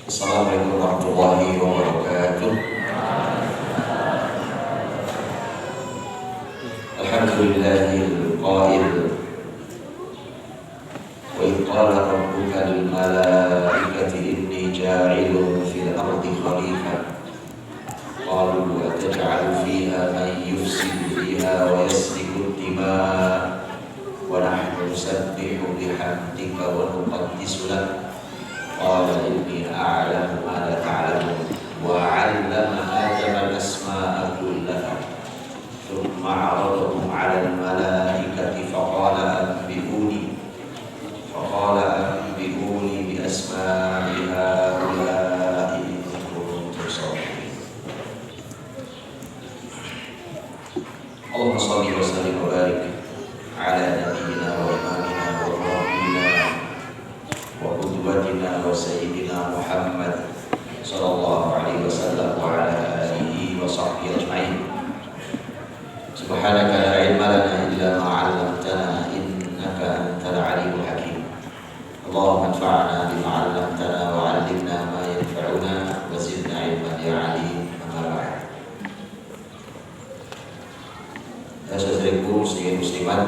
Assalamualaikum warahmatullahi wabarakatuh. Alhamdulillahil qail wa idh qala rabbuka lil malaikati inni ja'ilun fil ardi khalifah qalu ataj'alu fiha man yufsidu fiha wa yasfiku ad-dima' wa nahnu nusabbihu bihamdika wa nuqaddisu lak qala inni a'lamu ma la ta'lamun wa 'allama Adama al-asma'a kullaha thumma 'aradahum 'ala al-malaikati faqala anbi'uni bi asma'i haula'i in kuntum shadiqin. Allahumma shalli wa sallim wa barik ala nabiyyina wa imamina wa rabbina wa qudwatina wa sayyidina Muhammad sallallahu alaihi wasallam wa ala alihi wa sahbihi ajma'in. Subhanaka la ilma lana illa ma 'allamtana innaka antal alimul hakim. Allahumma anfa'na bima 'allamtana wa 'allimna ma yanfa'una wa zidna ilman ya 'alim. Amma ba'd. Saudaraku muslimin muslimat,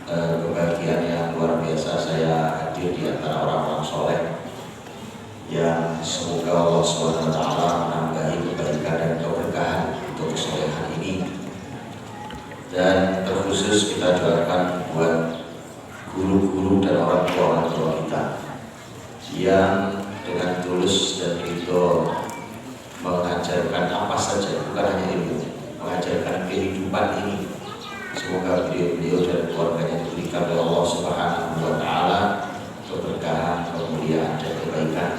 kebahagiaan yang luar biasa saya hadir di antara orang-orang soleh yang semoga Allah SWT menambahi kebaikan dan keberkahan untuk kesolehan ini. Dan terkhusus kita doakan buat guru-guru dan orang tua kita yang dengan tulus dan ridho mengajarkan apa saja, bukan hanya ilmu, mengajarkan kehidupan ini. Semoga beliau dan keluarganya diberikan oleh Allah Subhanahu wa Ta'ala keberkahan, kemuliaan dan kebaikan.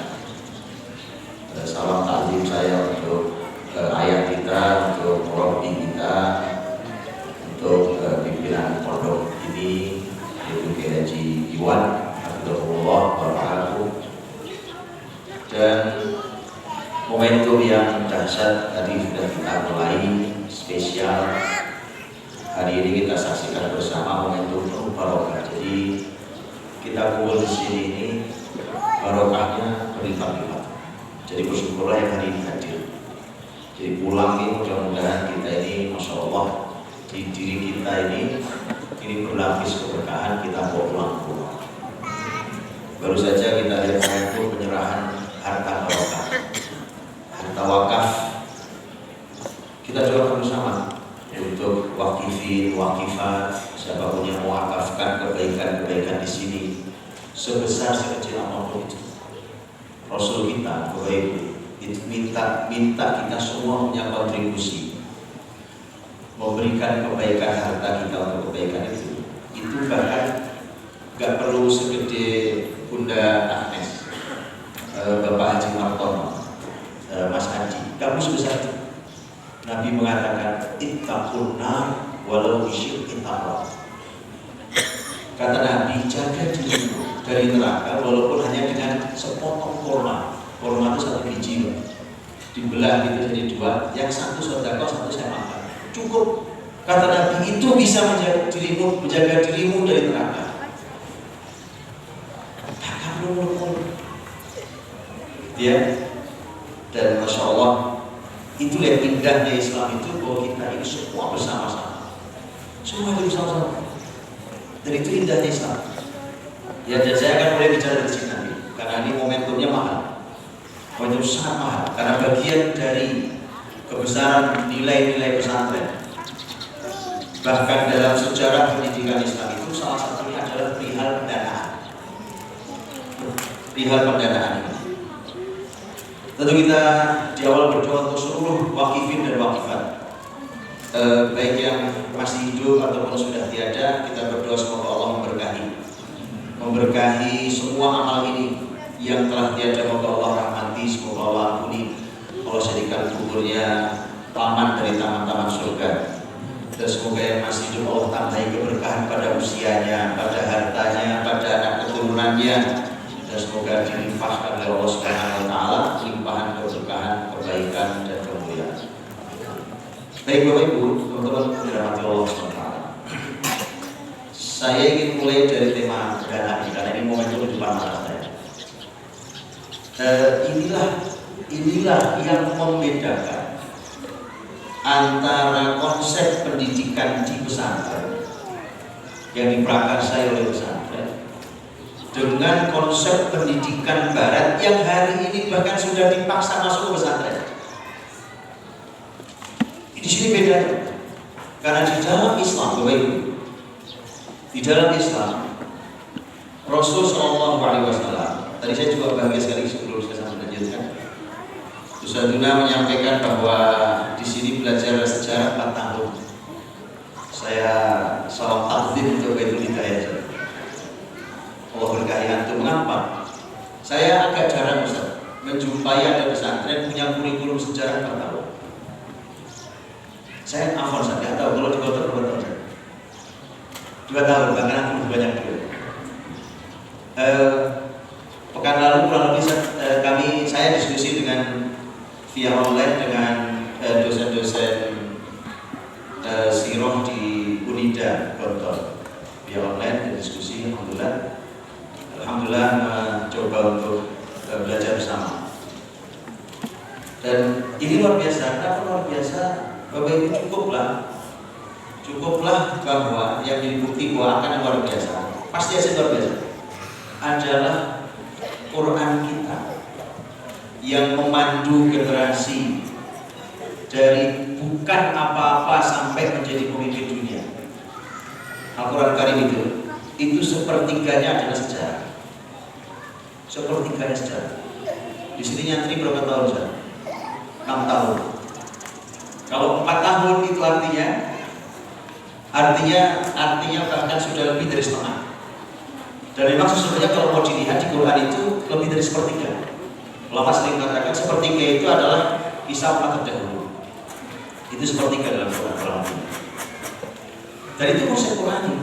Salam taklim saya untuk ayah kita, untuk murabbi kita, untuk pimpinan pondok ini, yaitu Kiai Haji Iwan Hafizahullah wa Ta'ala. Dan momentum yang dahsyat tadi sudah kita mulai spesial. Hari ini kita saksikan bersama momentum penuh barokah. Jadi kita kumpul di sini ini barokahnya berlipat-lipat. Jadi bersyukurlah yang hari ini hadir. Jadi pulang ini mudah-mudahan kita ini, masya Allah, di diri kita ini berlapis keberkahan, kita bawa pulang. Baru saja kita lihat momentum penyerahan harta barokah, harta wakaf. Kita doakan bersama untuk wakifin, wakifat, siapapun yang mewakafkan kebaikan-kebaikan di sini sebesar sekecil apapun itu. Rasul kita, Bapak Ibu, itu minta kita semua punya kontribusi, memberikan kebaikan harta kita untuk kebaikan itu. Itu bahkan gak perlu segede Bunda Agnes, Bapak Haji Martono, Mas Haji, kamu sebesar itu. Nabi mengatakan ittaqun nar walau bisyikki tamrah. Kata Nabi, jaga dirimu dari neraka walaupun hanya dengan sepotong kurma. Kurma itu satu biji, dibelah gitu jadi dua, yang satu sedekah, satu saya makan. Cukup. Kata Nabi, itu bisa menjaga dirimu dari neraka. Takkan lumur. Ya. Dan masya Allah, itu yang indahnya Islam itu, bahwa kita ini semua bersama-sama. Semua itu bersama-sama. Dan itu indahnya Islam. Ya, dan saya akan mulai bicara dari sini nanti, karena ini momentumnya mahal. Momentum sangat mahal, karena bagian dari kebesaran nilai-nilai pesantren. Bahkan dalam sejarah pendidikan Islam itu salah satunya adalah perihal pendanaan. Perihal pendanaan ini. Tentu kita di awal berdoa untuk seluruh wakifin dan wakifat, baik yang masih hidup ataupun sudah tiada. Kita berdoa semoga Allah memberkahi semua amal ini. Yang telah tiada semoga Allah rahmati, semoga Allah ampuni, Allah jadikan kuburnya taman dari taman-taman surga. Dan semoga yang masih hidup Allah tambahi keberkahan pada usianya, pada hartanya, pada anak keturunannya. Dan semoga dilimpahkan oleh Allah Subhanahu wa Ta'ala limpahan keberkahan, kebaikan dan kemuliaan. Baik Bapak Ibu, teman-teman dirahmati Allah Subhanahu wa Ta'ala. Saya ingin mulai dari tema dana ini, karena ini momentum di depan mata saya. Inilah yang membedakan antara konsep pendidikan di pesantren yang diprakarsai oleh pesantren dengan konsep pendidikan barat yang hari ini bahkan sudah dipaksa masuk ke pesantren. Di sini bedanya. Karena di dalam Islam, Bapak Ibu, di dalam Islam Rasul Shallallahu Alaihi Wasallam, tadi saya juga bahagia sekali sebelum saya melanjutkan, Ustadzuna menyampaikan bahwa di sini belajar sejarah 4 tahun. Saya salam takdim untuk Baitul Hidayah. Allah berkahi antum. Mengapa? Saya agak jarang Ustaz menjumpai ada pesantren punya kurikulum sejarah 4 tahun. Saya afon saja tahu kalau di kota berapa tahun. 2 tahun, bahkan aku banyak dulu. Pekan lalu kurang lebih saya diskusi dengan via online dengan dosen-dosen Siroh di Unida Gontor via online diskusi. Alhamdulillah mencoba untuk belajar bersama. Dan ini luar biasa. Kenapa luar biasa? Bapak Ibu cukuplah bahwa yang jadi bukti bahwa akan yang luar biasa, pasti hasil luar biasa adalah Quran kita yang memandu generasi dari bukan apa-apa sampai menjadi pemimpin dunia. Al-Quran Karim itu sepertiganya adalah sejarah. Sepertiganya sejarah. Di sini nyantri berapa tahun saja? 6 tahun. Kalau 4 tahun itu artinya bahkan sudah lebih dari setengah. Dan memang sesungguhnya kalau mau dilihat di Quran itu lebih dari sepertiga. Ulama sering mengatakan sepertiga itu adalah kisah umat terdahulu. Itu sepertiga dalam Quran. Dan itu konsep Quran.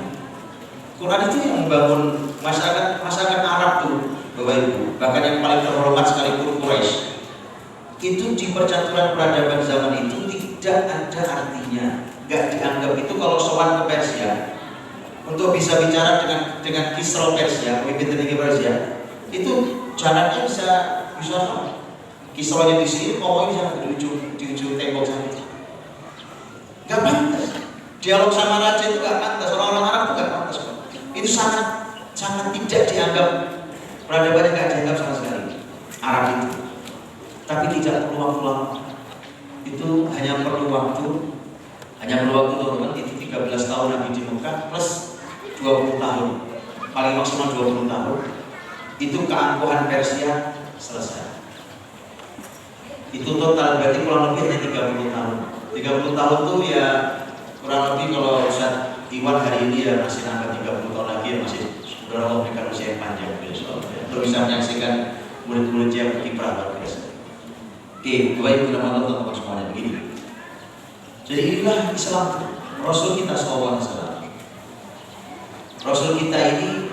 Quran itu yang membangun masyarakat Arab tuh, Bapak Ibu. Bahkan yang paling terhormat sekalipun Quraisy. Itu di percaturan peradaban zaman itu tidak ada artinya. Gak dianggap itu kalau sowan ke Persia untuk bisa bicara dengan Kisra Persia, pemimpin tertinggi Persia, itu jaraknya bisa sama. Kisranya di sini, ngomongnya di ujung tembok sana. Gak pantas. Dialog sama raja itu gak pantas. Orang-orang Arab itu gak pantas. Itu sangat tidak dianggap, peradabannya gak dianggap sama sekali Arab itu. Tapi tidak perlu waktu lama. Itu hanya perlu waktu teman-teman. Itu 13 tahun Nabi di Mekah plus 20 tahun, paling maksimal 20 tahun. Itu keangkuhan Persia selesai. Itu total berarti kurang lebih hanya 30 tahun. 30 tahun tuh ya kurang lebih kalau Ustaz Iwan hari ini ya masih nambah 30 tahun lagi ya masih sebenarnya Allah berikan usia yang panjang besok ya. Untuk bisa menyaksikan murid-murid yang berkiprah luar biasa. Oke, Bapak Ibu teman-teman semuanya begini. Jadi inilah Islam Rasul kita SAW. Rasul kita ini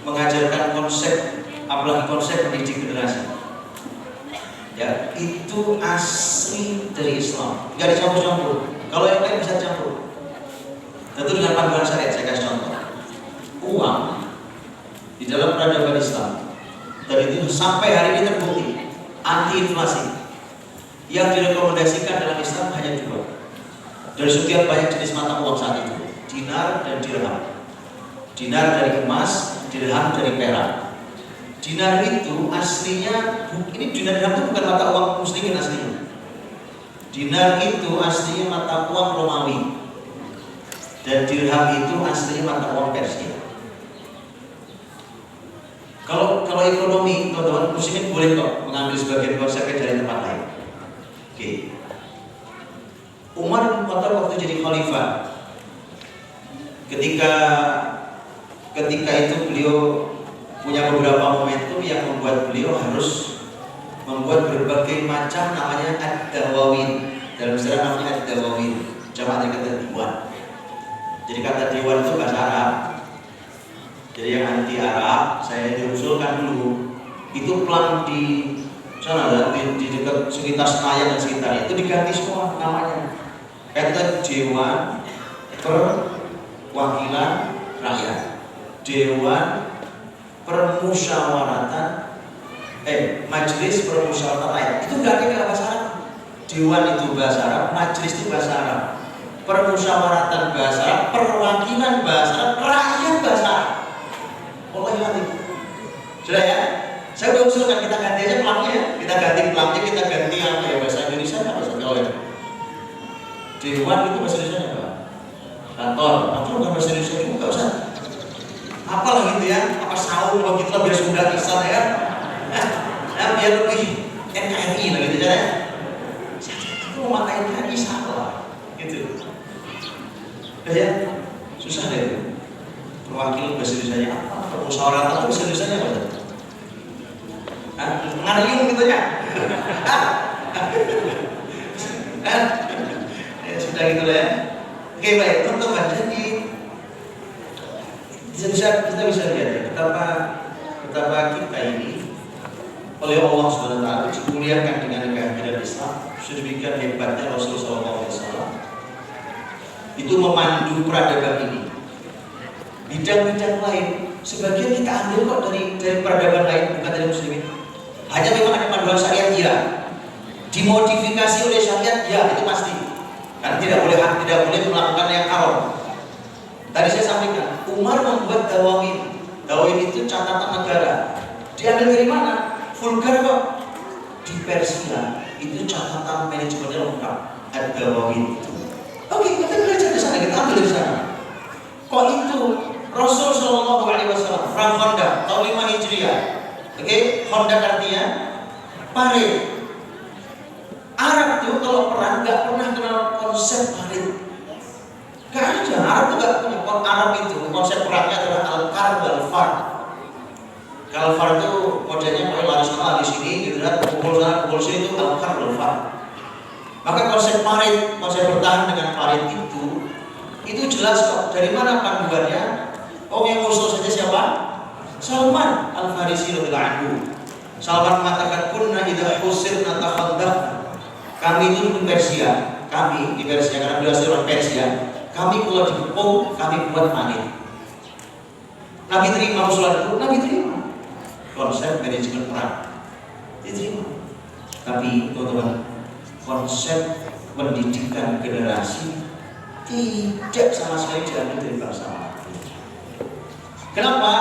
mengajarkan konsep, apalagi konsep pendidik generasi. Ya, itu asli dari Islam. Gak dicampur-campur. Kalau yang lain bisa campur. Tentu dengan panduan syariat. Saya kasih contoh. Uang di dalam peradaban Islam dan itu sampai hari ini terbukti anti inflasi. Yang direkomendasikan dalam Islam hanya 2 dari sekian banyak jenis mata uang saat itu, dinar dan dirham. Dinar dari emas, dirham dari perak. Dinar itu aslinya, ini dinar dirham itu bukan mata uang muslimin aslinya. Dinar itu aslinya mata uang Romawi, dan dirham itu aslinya mata uang Persia. Kalau ekonomi, teman-teman muslimin boleh kok mengambil sebagian konsepnya dari tempat lain. Oke. Umar bin Khattab waktu jadi khalifah, ketika itu beliau punya beberapa momentum yang membuat beliau harus membuat berbagai macam namanya ad-dawawin. Dalam sejarah namanya ad-dawawin, jamak dari kata diwan. Jadi kata diwan itu bahasa Arab. Jadi yang anti Arab saya diusulkan dulu itu plan di sana di dekat sekitar Senayan dan sekitarnya itu diganti semua namanya. Kata Dewan Perwakilan Rakyat, Dewan Permusyawaratan Majelis Permusyawaratan Rakyat itu berarti dalam bahasa Arab. Dewan itu bahasa Arab, majelis itu bahasa Arab, permusyawaratan bahasa Arab, perwakilan bahasa Arab, rakyat bahasa Arab. Wallahi. Sudah ya? Saya udah usulkan kita ganti aja pelangnya ya. Kita ganti pelangnya, kita ganti apa ya, bahasa Indonesia apa bahasa Jawa ya? Dewan itu bahasa Indonesia apa? Kantor bukan bahasa Indonesia itu nggak usah. Apalah gitu ya, apa saung begitu lah biar Sunda Islam ya. Biar lebih NKRI lah gitu ya. Itu mata NKRI salah gitu. Ya, susah deh. Perwakilan bahasa Indonesia apa? Permusyawaratan bahasa Indonesia apa? Ngariung gitu ya. Ya sudah gitu lah ya. Oke baik, teman-teman, jadi kita bisa lihat ya, betapa kita ini oleh Allah SWT dimuliakan dengan kehadiran Islam. Sedemikian hebatnya Rasulullah SAW itu memandu peradaban ini. Bidang-bidang lain sebagian kita ambil kok dari peradaban lain, bukan dari muslimin. Hanya memang ada panduan syariat, ya. Dimodifikasi oleh syariat, ya, itu pasti. Karena tidak boleh melakukan yang haram. Tadi saya sampaikan, Umar membuat dawawin. Dawawin itu catatan negara. Diambil dari mana? Vulgar kok. Di Persia itu catatan manajemennya lengkap. Ada dawawin itu. Oke, kita belajar di sana, kita ambil di sana. Kok itu Rasul Shallallahu Alaihi Wasallam, perang Honda tahun 5 Hijriah. Oke, Honda artinya parit. Arab itu kalau perang nggak pernah kenal konsep parit. Gak ada, Arab itu gak punya. Arab itu konsep perangnya adalah al-kar wal-far. Al-far itu modelnya mulai lari sana di sini, gitu kan, pukul sana, pukul sini, itu al-kar wal-far. Maka konsep parit, konsep bertahan dengan parit itu jelas kok. Dari mana panduannya? Oh, yang usul saja siapa? Salman Al-Farisi radhiyallahu anhu. Salman mengatakan kunna idza husirna takhaddaq. Kami itu di Persia, karena berasal dari Persia. Kami kalau dikepung, kami buat manit. Nabi terima usulan itu, Nabi terima. Konsep manajemen perang diterima. Tapi teman-teman, konsep pendidikan generasi tidak sama sekali diambil dari bangsa Arab. Kenapa?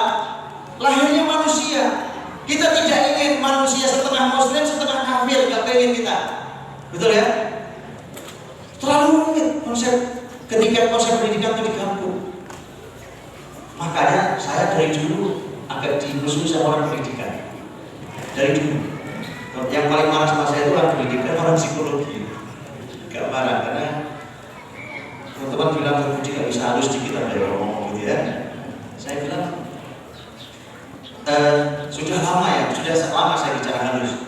Lahirnya manusia. Kita tidak ingin manusia setengah muslim, setengah kafir, gak pengen kita. Betul ya? Terlalu rumit konsep. Ketika konsep pendidikan itu dikampung, makanya saya dari dulu agak dimusuhi sama orang pendidikan. Dari dulu, yang paling marah sama saya itu orang pendidikan, orang psikologi. Gak marah karena teman-teman bilang Budi gak bisa halus dikit ada yang ngomong gitu ya. Saya bilang sudah lama saya bicara halus.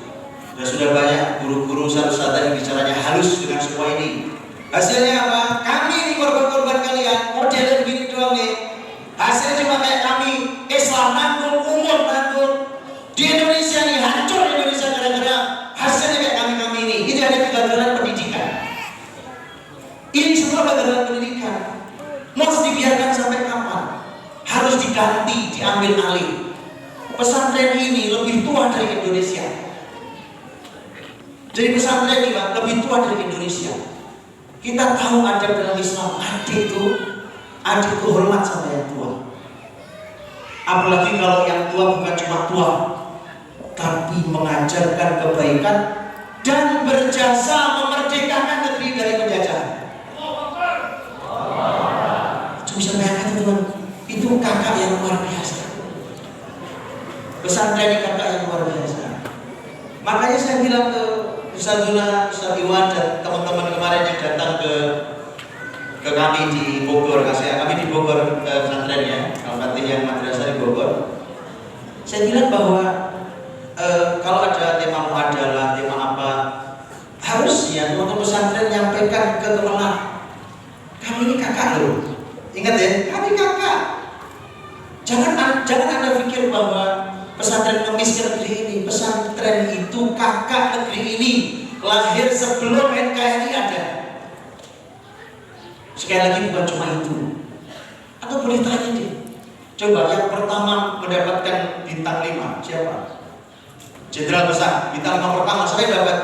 Sudah banyak guru-guru ustaz-ustaz yang bicaranya halus dengan semua ini. Hasilnya apa? Kami ini korban-korban kalian, modelnya begini doang nih. Hasilnya cuma kayak kami, Islam nanggung, umur nanggung. Di Indonesia nih, hancur Indonesia gara-gara hasilnya kayak kami ini. Ini ada kegagalan pendidikan. Ini semua kegagalan pendidikan. Mau dibiarkan sampai kapan? Harus diganti, diambil alih. Pesantren ini lebih tua dari Indonesia. Jadi pesantren ini lebih tua dari Indonesia. Kita tahu adab dalam Islam, adik itu hormat sama yang tua. Apalagi kalau yang tua bukan cuma tua, tapi mengajarkan kebaikan dan berjasa memerdekakan negeri dari penjajahan. Cuma bisa bayangkan teman, itu kakak yang luar biasa. Pesantren ini kakak yang luar biasa. Makanya saya bilang ke Ustaz Duna, Ustaz Iwan dan teman-teman kemarin yang datang ke kami di Bogor, kami di Bogor pesantrennya, Al-Fatih yang madrasah di Bogor. Saya bilang bahwa kalau ada tema muadalah, tema apa, harusnya teman-teman pesantren nyampaikan ke teman-teman, kami ini kakak loh. Ingat ya, kami kakak. Jangan Anda pikir bahwa pesantren memiskin negeri ini. Pesantren itu kakak negeri ini, lahir sebelum NKRI ada. Sekali lagi bukan cuma itu. Atau boleh tanya deh, coba yang pertama mendapatkan bintang 5 siapa? Jenderal besar, bintang 5 pertama saya dapat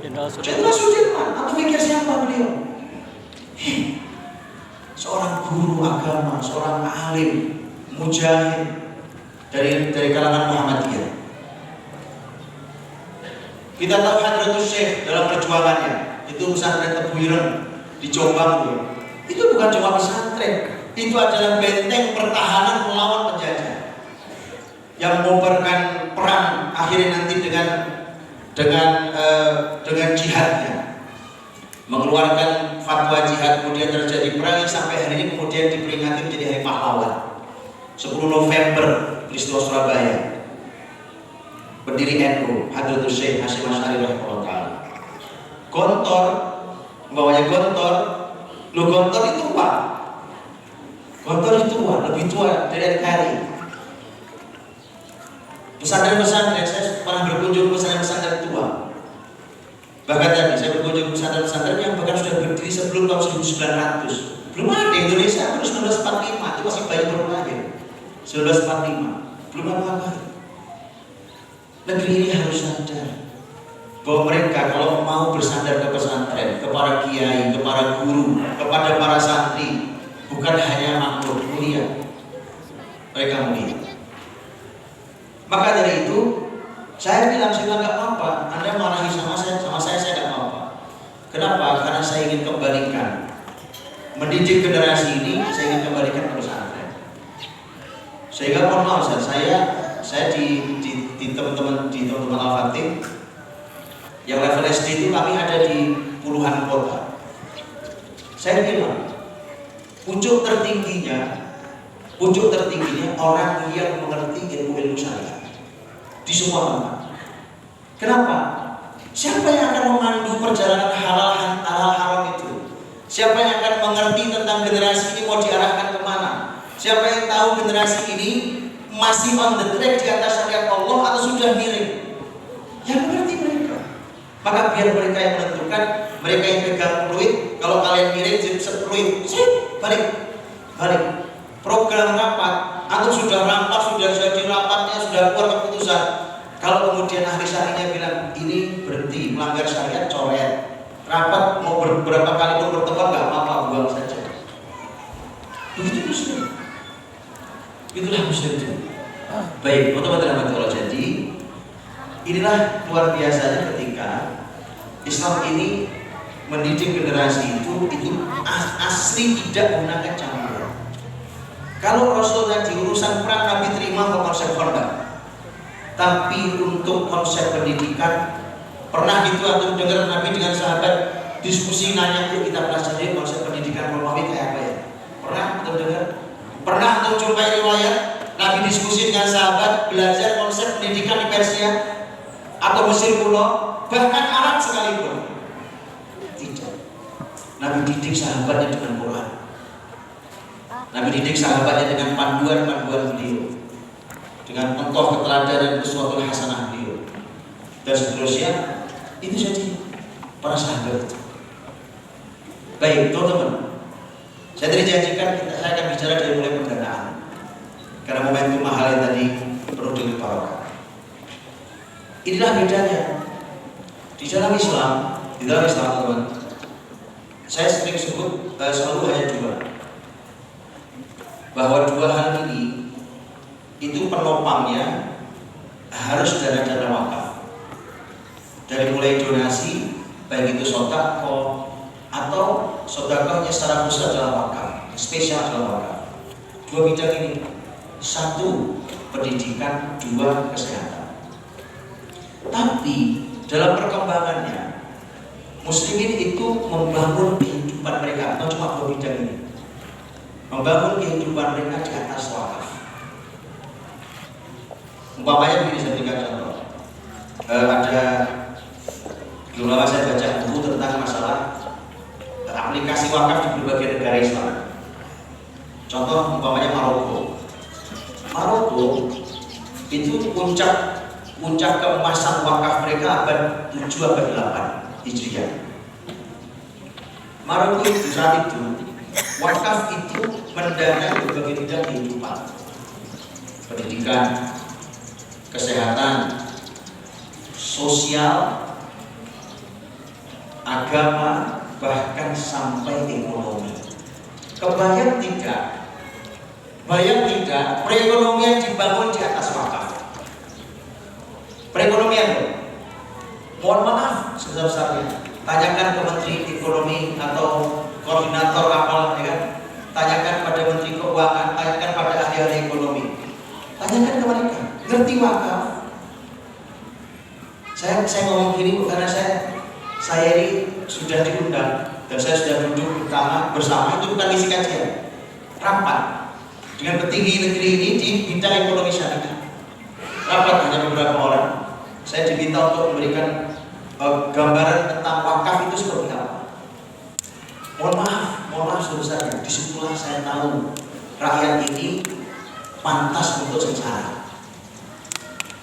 Jenderal Sudirman. Atau pikir siapa beliau? Seorang guru agama, seorang alim, mujahid dari kalangan Muhammadiyah. Kita tahu Hadratus Syekh dalam perjuangannya, itu pesantren Tebu Ireng di Jombang itu bukan cuma pesantren, itu adalah benteng pertahanan melawan penjajah yang mengobarkan perang akhirnya nanti dengan jihadnya, mengeluarkan fatwa jihad, kemudian terjadi perang sampai hari ini kemudian diperingati menjadi hari pahlawan 10 November peristiwa Surabaya. Pendiri NU Hadratus Syekh Hasyim Asy'ari rahimahullah taala. Gontor, bawahnya Gontor. Lo Gontor itu tua. Gontor itu tua, lebih tua dari NKRI. Pesantren-pesantren, saya pernah berkunjung ke pesantren tua. Bahkan tadi saya berkunjung ke pesantren yang bahkan sudah berdiri sebelum tahun 1900. Belum ada di Indonesia, baru 1945, itu masih bayi baru lahir. 1945, belum apa-apa. Negeri ini harus sadar bahwa mereka kalau mau bersandar ke pesantren, kepada kiai, kepada guru, kepada para santri, bukan hanya makhluk mulia, mereka mulia. Maka dari itu saya bilang nggak apa-apa, Anda marahi sama saya nggak apa-apa. Kenapa? Karena saya ingin kembalikan mendidik generasi ini, saya ingin kembalikan ke pesantren. Sehingga mohon maaf, saya di teman-teman Al-Fatih yang level SD itu kami ada di puluhan kota. Saya bilang puncak tertingginya orang yang mengerti ilmu syariat di semua tempat. Kenapa? Siapa yang akan memandu perjalanan halal haram itu? Siapa yang akan mengerti tentang generasi ini mau diarahkan kemana? Siapa yang tahu generasi ini masih on the track di atas syariat Allah atau sudah miring? Yang mengerti mereka. Maka biar mereka yang menentukan, mereka yang pegang fluid. Kalau kalian miring, set fluid, balik. Program rapat, atau sudah rapat, sudah jadi rapatnya, sudah keluar keputusan. Kalau kemudian ahli syariahnya bilang ini berhenti melanggar syariat, coret. Rapat mau beberapa kali pun berteman nggak apa-apa, buang saja. Begitu Muslim. Itulah Muslim itu. Baik, teman-teman Allah, jadi inilah luar biasanya ketika Islam ini mendidik generasi itu asli tidak menggunakan campur. Kalau Rasul tadi urusan perang Nabi terima ke konsep kondak, tapi untuk konsep pendidikan pernah gitu atau dengar Nabi dengan sahabat diskusi nanya itu kita pelajari konsep pendidikan Romawi kayak apa ya? Pernah atau dengar? Pernah atau jumpai riwayat Nabi diskusi dengan sahabat belajar konsep pendidikan di Persia atau Mesir kuno, bahkan Arab sekalipun? Tidak. Nabi didik sahabatnya dengan Quran. Nabi didik sahabatnya dengan panduan-panduan beliau, dengan contoh keteladanan uswatul hasanah beliau, dan seterusnya. Itu jadi para sahabat itu. Baik, teman-teman. Saya tadi janjikan saya akan bicara dari mulai pendanaan. Karena momentum mahal yang tadi perlu diparahkan. Inilah bedanya di dalam Islam, teman-teman. Saya sering sebut selalu hanya dua, bahwa dua hal ini itu penopangnya harus dana-dana wakaf. Dari mulai donasi, baik itu sedekah atau sedekahnya secara khusus adalah wakaf, spesial adalah wakaf. Dua bidang ini. Satu, pendidikan. Dua, kesehatan. Tapi dalam perkembangannya Muslimin itu membangun kehidupan mereka, bukan cuma dua bidang ini. Membangun kehidupan mereka di atas wakaf. Umpamanya begini, saya berikan contoh. Ada dulu lama saya baca buku tentang masalah aplikasi wakaf di berbagai negara Islam. Contoh umpamanya Maroko itu puncak keemasan wakaf mereka abad 7 abad 8 Hijriah. Maroko itu saat itu wakaf itu mendanai berbagai bidang kehidupan, pendidikan, kesehatan, sosial, agama, bahkan sampai ekonomi. Kebayang tidak? Bayang tidak, perekonomian dibangun di atas wakaf. Perekonomian, mohon maaf sebesar-besarnya. Tanyakan ke Menteri Ekonomi atau koordinator apalah, ya kan? Tanyakan pada Menteri Keuangan, tanyakan pada ahli-ahli ekonomi. Tanyakan ke mereka, ngerti wakaf? Saya ngomong gini karena saya ini sudah diundang dan saya sudah duduk bersama itu bukan misi kajian, rapat dengan petinggi negeri ini di bidang ekonomi syariah. Rapat hanya beberapa orang. Saya diminta untuk memberikan gambaran tentang wakaf itu seperti apa. Mohon maaf sebesarnya. Disitulah saya tahu rakyat ini pantas untuk sengsara.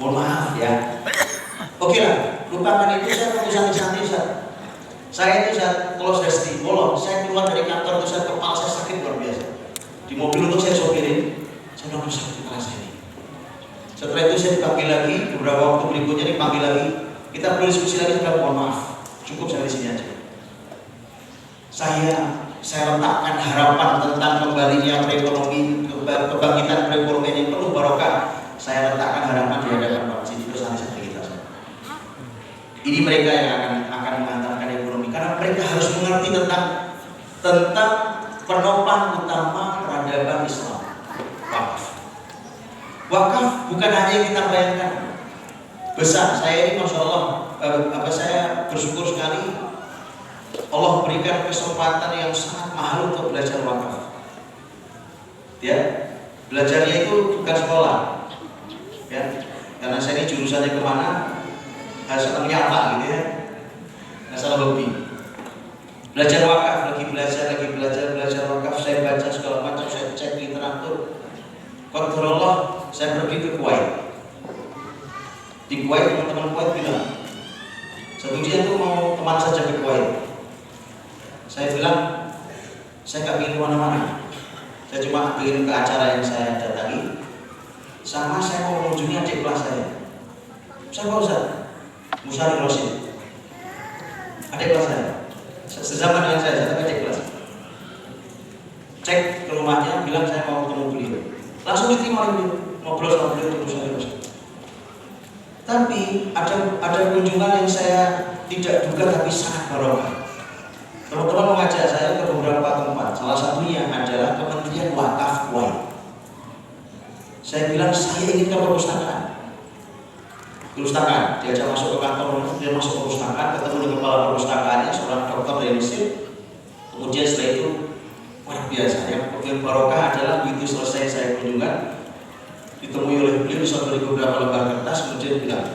Mohon maaf ya. Oke lah, lupakan itu. Saya urusan santri. Saya itu kalau sudah di Bolong, saya keluar dari kantor itu kepala saya sakit luar biasa. Di mobil untuk saya sopirin, saya udah sakit kepala saya ini. Setelah itu saya dipanggil lagi, beberapa waktu berikutnya dipanggil lagi. Kita perlu diskusi lagi, saya mohon maaf, cukup sampai sini aja. Saya letakkan harapan tentang kembalinya perekonomian, kebangkitan perekonomian yang penuh barokah. Saya letakkan harapan di hadapan Pak Siti terus santri kita. Ini mereka yang akan mengantarkan ekonomi, karena mereka harus mengerti tentang penopang utama peradaban Islam. Wakaf bukan hanya yang kita bayangkan besar. Saya ini masya Allah, saya bersyukur sekali Allah memberikan kesempatan yang sangat mahal untuk belajar wakaf. Ya, belajarnya itu bukan sekolah. Ya, karena saya ini jurusannya kemana? Senangnya apa gitu ya? Masalah hobi. Belajar wakaf, lagi belajar wakaf. Saya baca segala macam, saya cek literatur. Qadarullah, saya pergi ke Kuwait. Di Kuwait teman-teman Kuwait bilang, satu dia tuh mau teman saja ke Kuwait. Saya bilang, saya nggak ingin kemana-mana. Saya cuma ingin ke acara yang saya datangi. Sama saya mau mengunjungi adik kelas saya. Siapa Ustaz? Musari Rosin. Adik kelas saya. Sezaman dengan saya adik kelas. Cek ke rumahnya, bilang saya mau ketemu beliau. Langsung diterima oleh beliau, ngobrol sama beliau terus. Tapi ada kunjungan yang saya tidak duga tapi sangat barokah. Teman-teman mengajak saya ke beberapa tempat. Salah satunya adalah Kementerian Wakaf Kuwait. Saya bilang saya ingin ke perpustakaan. Diajak masuk ke kantor, dia masuk ke perpustakaan, ketemu dengan kepala perpustakaannya, seorang dokter dari Mesir. Kemudian setelah itu luar biasa. Yang paling barokah adalah begitu selesai saya kunjungan, ditemui oleh beliau, disodori beberapa lembar kertas, kemudian bilang,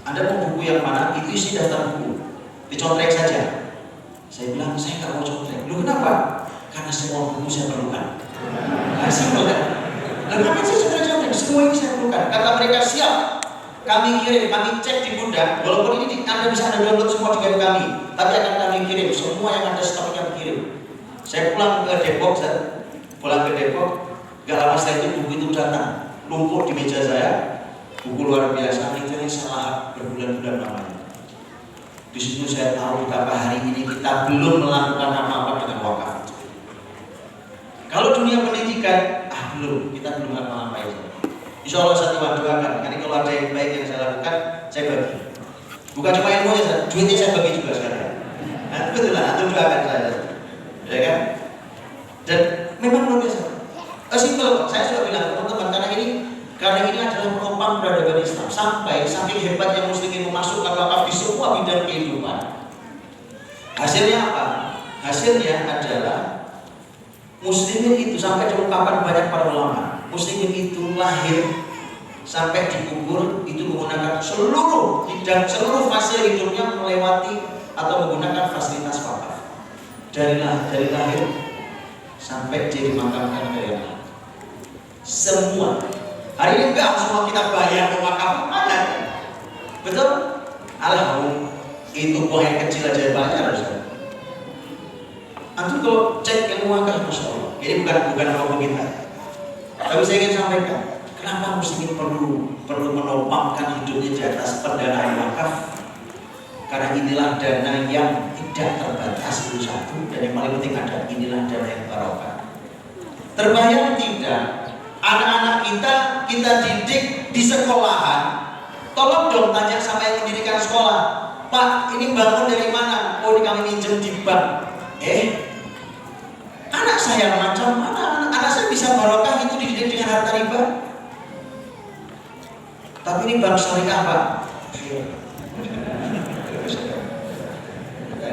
Anda mau buku yang mana? Itu isi daftar buku, dicontrek saja. Saya bilang, saya nggak mau contrek. Lu kenapa? Karena semua buku saya perlukan. Nah, simpel kan? Dan ngapain saya sudah contrek? Semua ini saya perlukan. Kata mereka, siap. Kami kirim, kami cek di gudang. Walaupun ini Anda bisa download semua di web kami, tapi akan kami kirim. Semua yang ada stoknya kirim. Saya pulang ke Depok, gak lama setelah itu buku itu datang, lumpur di meja saya, buku luar biasa, itu yang salah berbulan-bulan namanya. Di situ saya tahu betapa hari ini kita belum melakukan apa-apa dengan wakaf. Kalau dunia pendidikan, belum, kita belum apa-apa. Insya Allah saya doakan. Nanti kalau ada yang baik yang saya lakukan, saya bagi. Bukan cuma ilmunya, duitnya saya bagi juga sekarang. Nah, betul lah, itu doakan saya. Ya kan? Dan memang luar biasa. Simpel, saya sudah bilang teman-teman, karena ini adalah penopang peradaban Islam. Saking hebatnya muslimin memasukkan wakaf di semua bidang kehidupan. Hasilnya apa? Hasilnya adalah muslimin itu sampai diungkapkan banyak para ulama. Muslimin itu lahir sampai dikubur itu menggunakan seluruh bidang, seluruh fase hidupnya melewati atau menggunakan fasilitas wakaf. Dari lahir sampai dia dimakamkan ke yang semua. Hari ini enggak semua kita bayar ke wakaf, ada. Betul? Alhamdulillah, itu buah yang kecil aja bayar harus. Antum kalau cek ilmu wakaf, masya Allah. Ini bukan ngomong kita. Tapi saya ingin sampaikan, Kenapa muslimin perlu menopangkan hidupnya di atas pendanaan wakaf? Karena inilah dana yang tidak terbatas itu satu, dan yang paling penting ada inilah dana yang barokah. Terbayang tidak, anak-anak kita didik di sekolahan. Tolong dong tanya sama yang mendirikan sekolah, Pak, ini bangun dari mana? Oh, ini kami minjem di bank. Anak saya macam mana? Anak saya bisa barokah itu dididik dengan harta riba? Tapi ini bank syariah, Pak.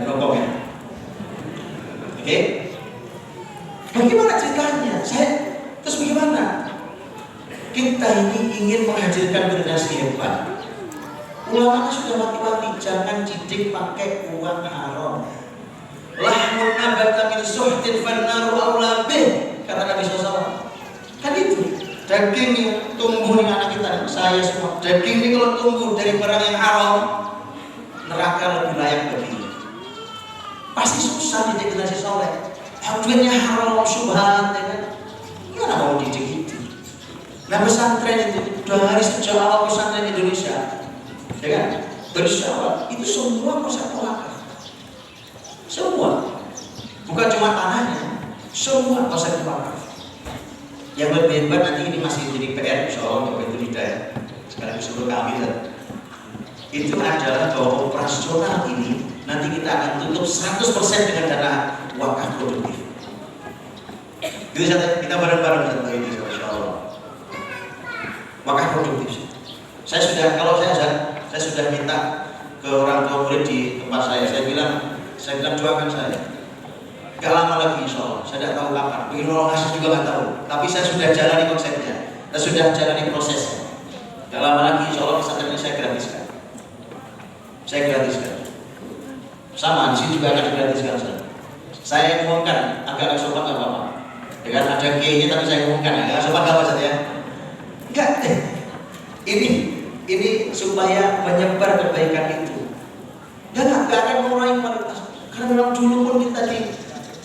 Nopong ya. Oke. Bagaimana ceritanya? Terus bagaimana? Kita ini ingin menghadirkan generasi hebat. Ulama sudah mati-mati, jangan didik pakai uang haram. Lahmun nabata min suhtin fannaru aula bih, kata Nabi SAW. Kan itu daging yang tumbuh di anak kita, saya semua. Daging ini kalau tumbuh dari barang yang haram, neraka lebih layak baginya. Pasti susah didik generasi soleh. Duitnya haram, subhan, ya kan? Gimana mau didik itu? Nah, pesantren itu udah hari sejak awal pesantren Indonesia, ya kan? Dari awal itu semua pesantren wakaf. Semua, bukan cuma tanahnya, semua pesantren wakaf. Yang lebih hebat nanti ini masih jadi PR, insyaallah Bapak Ibu Hidayah sekaligus untuk kami. Itu adalah bahwa operasional ini nanti kita akan tutup 100% dengan dana wakaf produktif. Itu kita bareng-bareng satu ini, insyaallah. Wakaf produktif. Kalau saya sudah minta ke orang tua murid di tempat saya bilang doakan saya. Gak lama lagi insyaallah, saya tidak tahu kapan. Begini orang asli juga nggak tahu. Tapi saya sudah jalani konsepnya, saya sudah jalani prosesnya. Gak lama lagi insyaallah pesantren ini saya gratiskan. Sama di sini juga akan digratiskan. Saya umumkan, agak sopan nggak apa-apa. Dengan ada G-nya tapi saya umumkan, agak sopan nggak apa-apa ya? Enggak. Ini supaya menyebar kebaikan itu. Dan nggak akan mengurangi kualitas. Karena memang dulu pun kita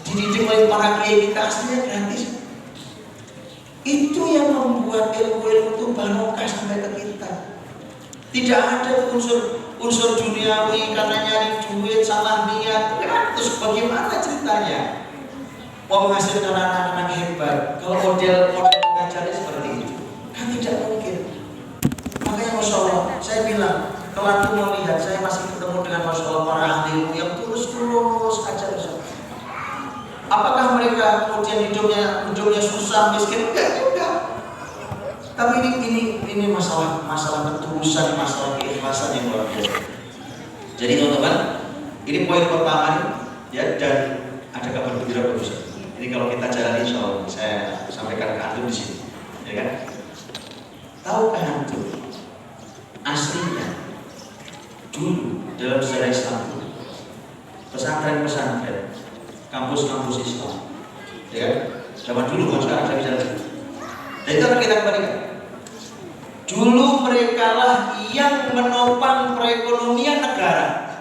dididik oleh para kiai kita aslinya gratis. Itu yang membuat ilmu-ilmu itu barokah sampai ke kita. Tidak ada unsur duniawi karena nyari duit, salah niat. Terus bagaimana ceritanya? Mau menghasilkan anak-anak hebat. Kalau model pengajarnya seperti itu, kan tidak mungkin. Makanya Masya Allah, saya bilang, kalau antum mau lihat, saya masih ketemu dengan Masya Allah para ahli ilmu yang tulus ajar. Apakah mereka kemudian hidupnya susah, miskin? Enggak juga. Tapi ini masalah ketulusan, masalah keikhlasan yang luar biasa. Jadi teman-teman, ini poin pertama nih, ya, dan ada kabar gembira bagus. Ini kalau kita jalani, insyaallah saya sampaikan ke antum di sini, ya kan? Tahukah antum aslinya dulu dalam sejarah Islam pesantren, kampus-kampus Islam, ya kan? Zaman dulu kan sekarang saya bicara. Dan itu akan kita kembalikan. Dulu mereka lah yang menopang perekonomian negara.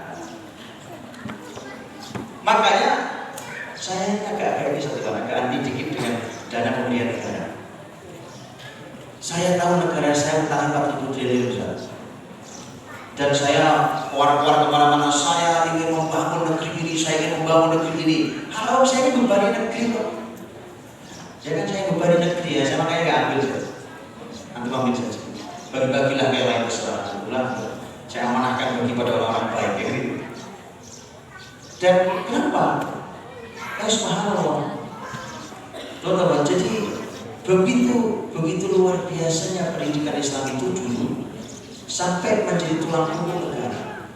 Makanya saya agak anti dikit dengan dana pembelian negara. Saya tahu negara saya utang 40 triliun, dan saya keluar kemana-mana, saya ingin membangun negeri ini, saya ingin membangun negeri ini. Kalau saya ingin membani negeri kok. Jangan saya membani negeri ya, saya makanya nggak ambil saja. Antum ambil saja. Bagi-bagilah kayak lain terserah. Saya amanahkan bagi pada orang-orang baik ya. Dan kenapa? Ya subhanallah. Teman-teman, jadi begitu luar biasanya pendidikan Islam itu dulu sampai menjadi tulang punggung negara.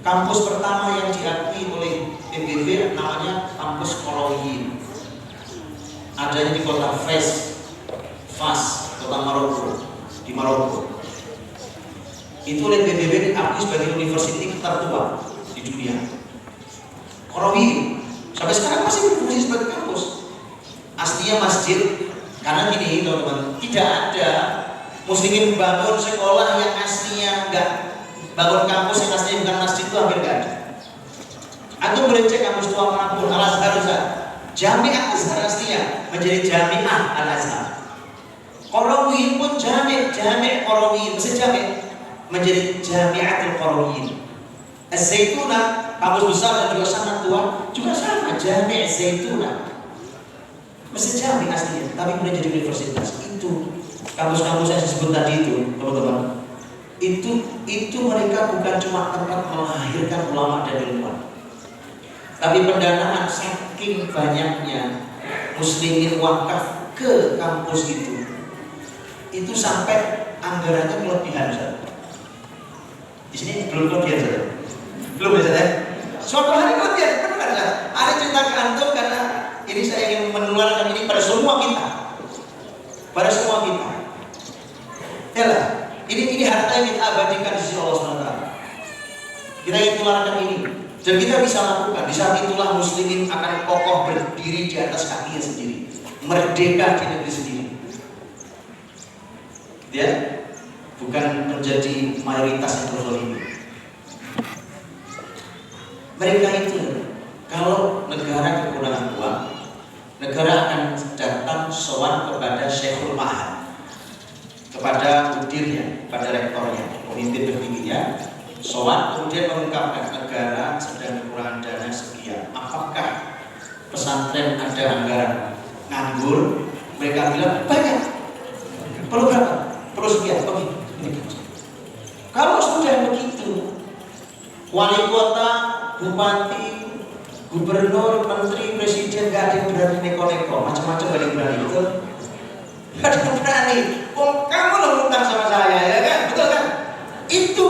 Kampus pertama yang diakui oleh PBB namanya kampus Qarawiyyin. Adanya di kota Fas, kota Maroko, di Maroko. Itu oleh PBB diakui sebagai universitas tertua di dunia. Qarawiyyin sampai sekarang masih berfungsi sebagai kampus. Aslinya masjid, karena gini teman-teman, tidak ada muslimin bangun sekolah yang aslinya enggak, bangun kampus yang aslinya bukan masjid itu hampir enggak ada. Antum boleh cek kampus tua manapun, Al-Azhar, Jami'ah Azhar aslinya menjadi Jami'ah Al-Azhar. Qarawiyyin pun jami' Qarawiyyin, mesti jami' menjadi Jami'atul Qarawiyyin. Az-Zaituna, kampus besar dan juga sangat tua, juga sama, Jami' Az-Zaituna. Mesti jami' aslinya, tapi kemudian jadi universitas. Itu kampus-kampus yang saya sebut tadi itu, teman-teman. Itu mereka bukan cuma tempat melahirkan ulama dan ilmuwan, tapi pendanaan saking banyaknya muslimin wakaf ke kampus itu sampai anggarannya kelebihan, Ustaz. Di sini belum kelebihan, Ustaz. Belum, Ustaz ya. Suatu hari kelebihan, benar, Ustaz. Ada cerita ke antum karena ini saya ingin menularkan ini pada semua kita. Pada semua kita. Yalah, ini harta yang kita abadikan di sisi Allah SWT. Kita ingin tularkan ini. Dan kita bisa lakukan. Di saat itulah muslimin akan kokoh berdiri di atas kakinya sendiri, merdeka di negeri sendiri. Ya, bukan menjadi mayoritas yang terzalimi. Mereka itu, kalau negara kekurangan uang, negara akan datang sowan kepada Syekhul Ma'had, kepada mudirnya, kepada rektornya, pemimpin tertingginya, sowan kemudian mengungkapkan negara sedang kekurangan dana sekian. Apakah pesantren ada anggaran nganggur? Mereka bilang banyak. Perlu berapa? Perlu sekian. Oke. Kalau sudah begitu, wali kota, bupati, gubernur, menteri, presiden gak ada yang berani neko-neko, macam-macam gak ada yang berani, betul? Gak ada yang berani. Oh, kamu lo ngutang sama saya, ya kan? Betul kan? Itu.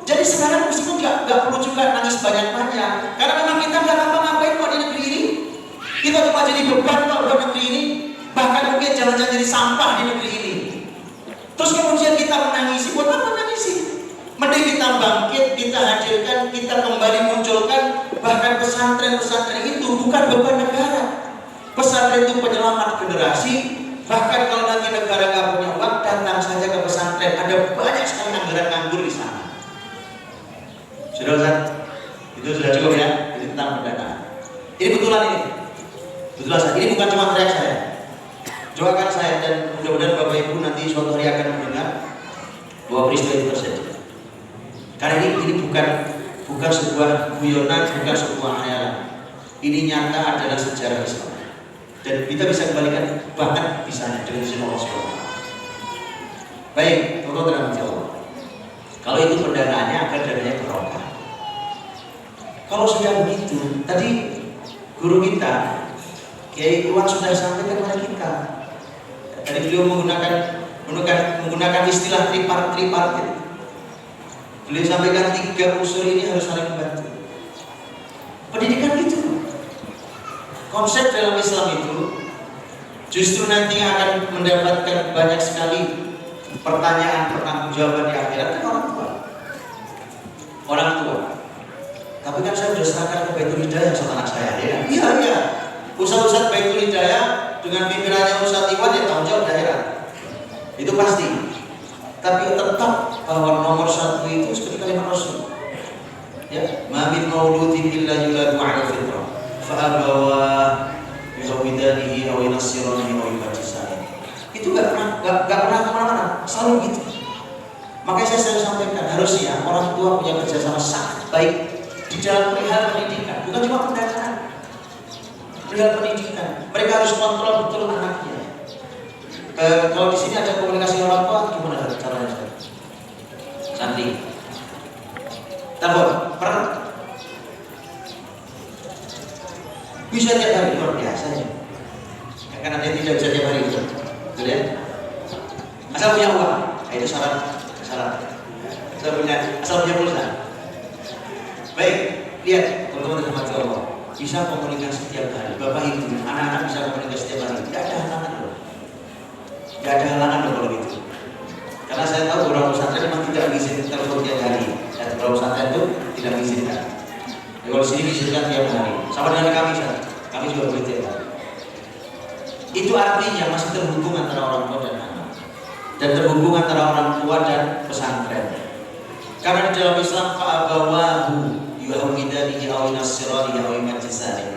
Jadi sekarang meskipun gak perlu juga nangis banyak-banyak, karena memang kita gak ngapa-ngapain kok di negeri ini. Kita cuma jadi beban kok di negeri ini, bahkan mungkin jangan-jangan jadi sampah di negeri ini. Terus kemudian kita menangisi, buat apa menangisi? Mending kita bangkit, kita hadirkan, kita kembali munculkan. Bahkan pesantren-pesantren itu bukan beban negara. Pesantren itu penyelamat generasi. Bahkan kalau nanti negara nggak punya uang, datang saja ke pesantren. Ada banyak sekali anggaran nganggur di sana. Sudah Ustaz? Itu sudah cukup ya? Ini tentang pendanaan. Ini betulan ini. Betulan saya. Ini bukan cuma teriak saya. Doakan saya dan mudah-mudahan Bapak Ibu nanti suatu hari akan mendengar bahwa peristiwa itu terjadi. Karena ini bukan sebuah guyonan, bukan sebuah hayalan. Ini nyata adalah sejarah Islam. Dan kita bisa kembalikan bahkan bisa dengan izin Allah SWT. Baik, teman-teman Allah. Kalau itu pendanaannya agar dananya barokah. Kalau sudah begitu, tadi guru kita Kiai Iwan sudah sampaikan kepada kita. Tadi beliau menggunakan istilah tripartit. Beliau sampaikan 3 unsur ini harus saling membantu. Pendidikan itu, konsep dalam Islam itu justru nanti akan mendapatkan banyak sekali pertanyaan pertanggungjawaban di akhirat kan orang tua. Tapi kan saya sudah serahkan ke Baitul Hidayah sama anak saya, ya. Iya. Ustaz Baitul Hidayah dengan pimpinannya Ustaz Iwan ya tanggung jawab daerah. Itu pasti. Tapi tetap bahwa nomor 1 itu seperti kalimat Rasul. Ya, ma min mauludin illa yuladu 'ala fitrah. Fa abawa yuhawidanihi aw yunassiranihi aw yubajjisanihi. Itu enggak pernah kemana-mana, selalu gitu. Makanya saya selalu sampaikan harusnya orang tua punya kerjasama sangat baik di dalam perihal pendidikan, bukan cuma pendanaan. Perihal pendidikan, mereka harus kontrol betul anaknya. Kalau di sini ada komunikasi orang tua, gimana caranya? Santi, tabur, pernah? Bisa tiap hari, luar biasa ya. Karena dia tidak bisa tiap hari, betul ya? Asal punya uang, itu syarat. Asal punya pulsa. Baik, lihat teman-teman rahmati Allah, bisa komunikasi tiap hari. Bapak Ibu, anak-anak bisa komunikasi tiap hari. Tidak ada halangan loh. Tidak ada halangan loh kalau gitu. Karena saya tahu beberapa pesantren memang tidak mengizinkan telepon tiap hari. Dan beberapa pesantren itu tidak mengizinkan. Ya, kalau di sini mengizinkan tiap hari. Sama dengan kami, kami juga boleh tiap hari. Itu artinya masih terhubung antara orang tua dan anak, dan terhubung antara orang tua dan pesantren. Karena di dalam Islam fa'abawahu yuhawidanihi aw yunassiranihi aw yumajjisanihi.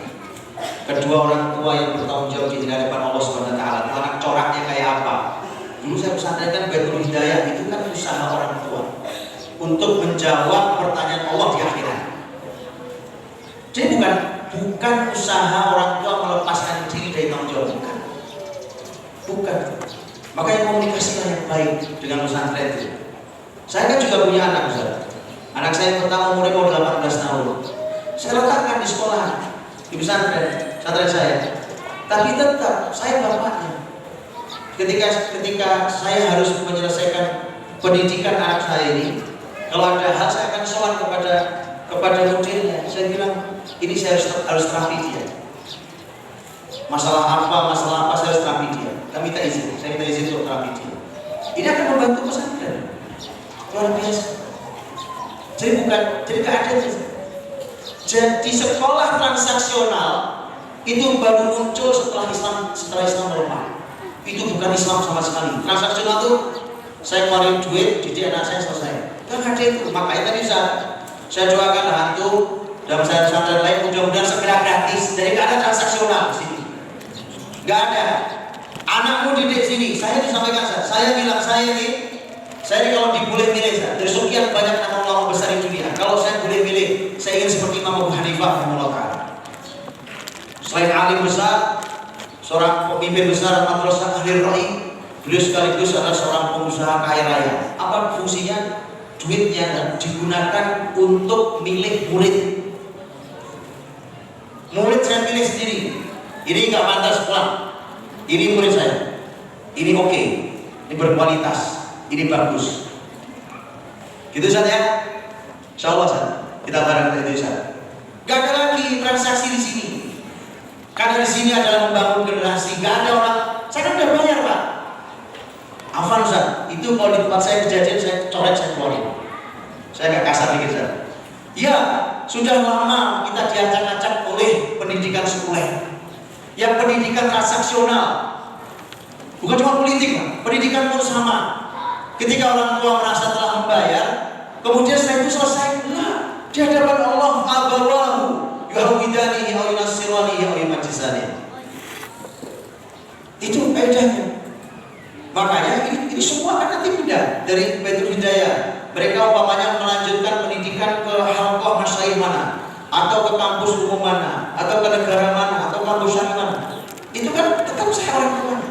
Kedua orang tua yang bertanggung jawab di hadapan Allah Subhanahu wa taala. Anak coraknya kayak apa? Dulu saya pesantrenkan Baitul Hidayah, itu kan usaha orang tua untuk menjawab pertanyaan Allah di akhirat. Jadi bukan usaha orang tua melepaskan diri dari tanggung jawab, bukan. Makanya komunikasilah yang baik dengan pesantren itu. Saya kan juga punya anak, Ustaz. Anak saya yang pertama umurnya mau 18 tahun. Saya letakkan di sekolah, di pesantren saya. Tapi tetap saya bapaknya. Ketika saya harus menyelesaikan pendidikan anak saya ini, kalau ada hal saya akan sowan kepada muridnya. Saya bilang, ini saya harus terapi dia. Masalah apa saya harus terapi dia. Saya minta izin untuk terapi dia. Ini akan membantu pesantren. Luar biasa. Jadi gak ada. Jadi sekolah transaksional itu baru muncul setelah Islam melemah. Itu bukan Islam sama sekali. Transaksional itu saya keluarin duit, didik anak saya selesai. Gak ada itu. Makanya tadi saya doakan hantu dan pesantren lain mudah-mudahan segera gratis. Jadi gak ada transaksional di sini. Gak ada. Anakmu didik sini. Saya disampaikan saya bilang saya kalau boleh milih dari sekian banyak nama ulama besar di dunia, kalau saya boleh milih, saya ingin seperti Imam Abu Hanifah rahimahullah. Selain alim besar, seorang pemimpin besar madrasah ahli ra'i, beliau sekaligus adalah seorang pengusaha kaya raya. Apa fungsinya? Duitnya digunakan untuk milih murid. Murid saya pilih sendiri. Ini nggak pantas pulang. Ini murid saya. Ini oke. Ini berkualitas. Ini bagus. Gitu saja. Insyaallah Ustaz. Kita bareng itu Ustaz. Gak ada lagi transaksi di sini. Karena di sini adalah membangun generasi. Gak ada orang. Saya kan udah bayar Pak. Afan Ustaz. Itu kalau di tempat saya kejadian saya coret, saya keluarin. Saya gak kasar dikit Ustaz. Ya, sudah lama kita diacak-acak oleh pendidikan sekuler. Yang pendidikan transaksional. Bukan cuma politik Pak. Pendidikan pun sama. Ketika orang tua merasa telah membayar, kemudian setelah itu selesai, di hadapan Allah, abawahu yuhawidanihi aw yunassiranihi aw yumajjisanihi. Itu faedahnya. Makanya ini semua kan nanti pindah dari Baitul Hidayah. Mereka umpamanya melanjutkan pendidikan ke halqah masyayikh mana, atau ke kampus umum mana, atau ke negara mana, atau kampus mana. Itu kan tetap saya orang tuanya.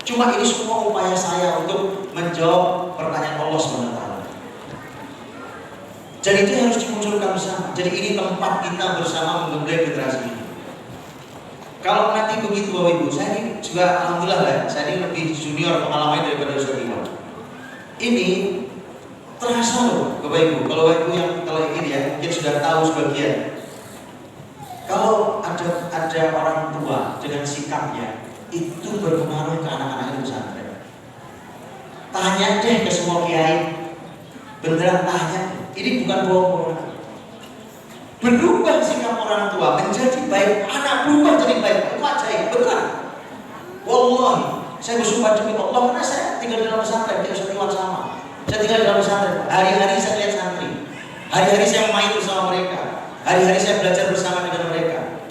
Cuma ini semua upaya saya untuk menjawab pertanyaan Allah SWT. Jadi itu harus dimunculkan bersama. Jadi ini tempat kita bersama menggembleng generasi ini. Kalau nanti begitu Bapak Ibu, saya ini juga alhamdulillah lah, saya ini lebih junior pengalamannya daripada Ustaz Iwan. Ini terasa loh Bapak Ibu. Kalau Bapak Ibu yang kalau ini ya mungkin sudah tahu sebagian. Kalau ada orang tua dengan sikapnya itu berpengaruh ke anak-anak di pesantren. Tanya deh ke semua kiai, beneran tanya. Ini bukan bohong. Berubah sikap orang tua menjadi baik, anak berubah jadi baik. Itu ajaib, benar. Wallahi, saya bersumpah demi Allah karena saya tinggal di dalam pesantren, tidak usah sama. Saya tinggal di dalam pesantren. Hari-hari saya lihat santri. Hari-hari saya main bersama mereka. Hari-hari saya belajar bersama dengan mereka.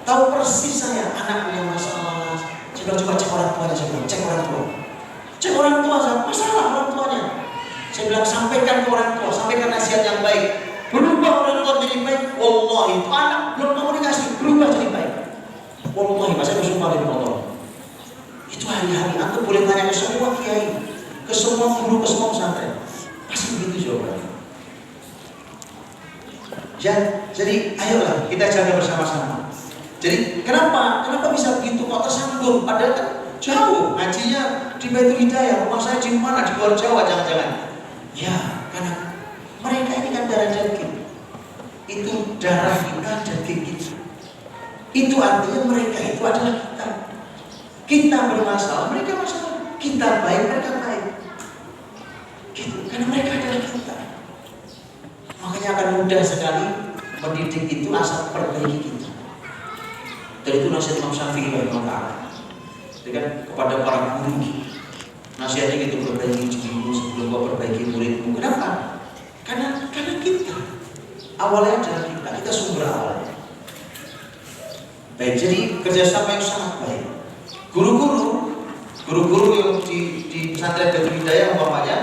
Tahu persis saya anak punya masalah. Coba cek orang tuanya, saya bilang, cek orang tua, masalah orang tuanya. Saya bilang, sampaikan ke orang tua, sampaikan nasihat yang baik. Berubah orang tua jadi baik. Wallahi, itu anak belum komunikasi, berubah jadi baik. Wallahi, saya bersumpah dengan Allah. Itu hari-hari, aku boleh tanya ke semua kiai, ke semua guru, ke semua pesantren. Pasti begitu jawabannya. Jadi, ayolah kita jaga bersama-sama. Jadi kenapa bisa begitu kok tersambung? Padahal kan jauh ngajinya di Baitul Hidayah, rumah saya di mana? Di luar Jawa jangan-jangan. Ya, karena mereka ini kan darah daging. Itu darah kita, daging kita. Itu artinya mereka itu adalah kita. Kita bermasalah, mereka masalah. Kita baik, mereka baik. Gitu, karena mereka adalah kita. Makanya akan mudah sekali mendidik itu asal perbaiki kita. Dan itu nasihat Imam Syafi'i rahimahullah. Jadi kan kepada para guru, nasihatnya gitu, perbaiki dirimu sebelum kau perbaiki muridmu. Kenapa? Karena kita awalnya adalah kita sumber awalnya. Baik, jadi kerjasama yang sangat baik. Guru-guru Guru-guru yang di pesantren Baitul Hidayah umpamanya,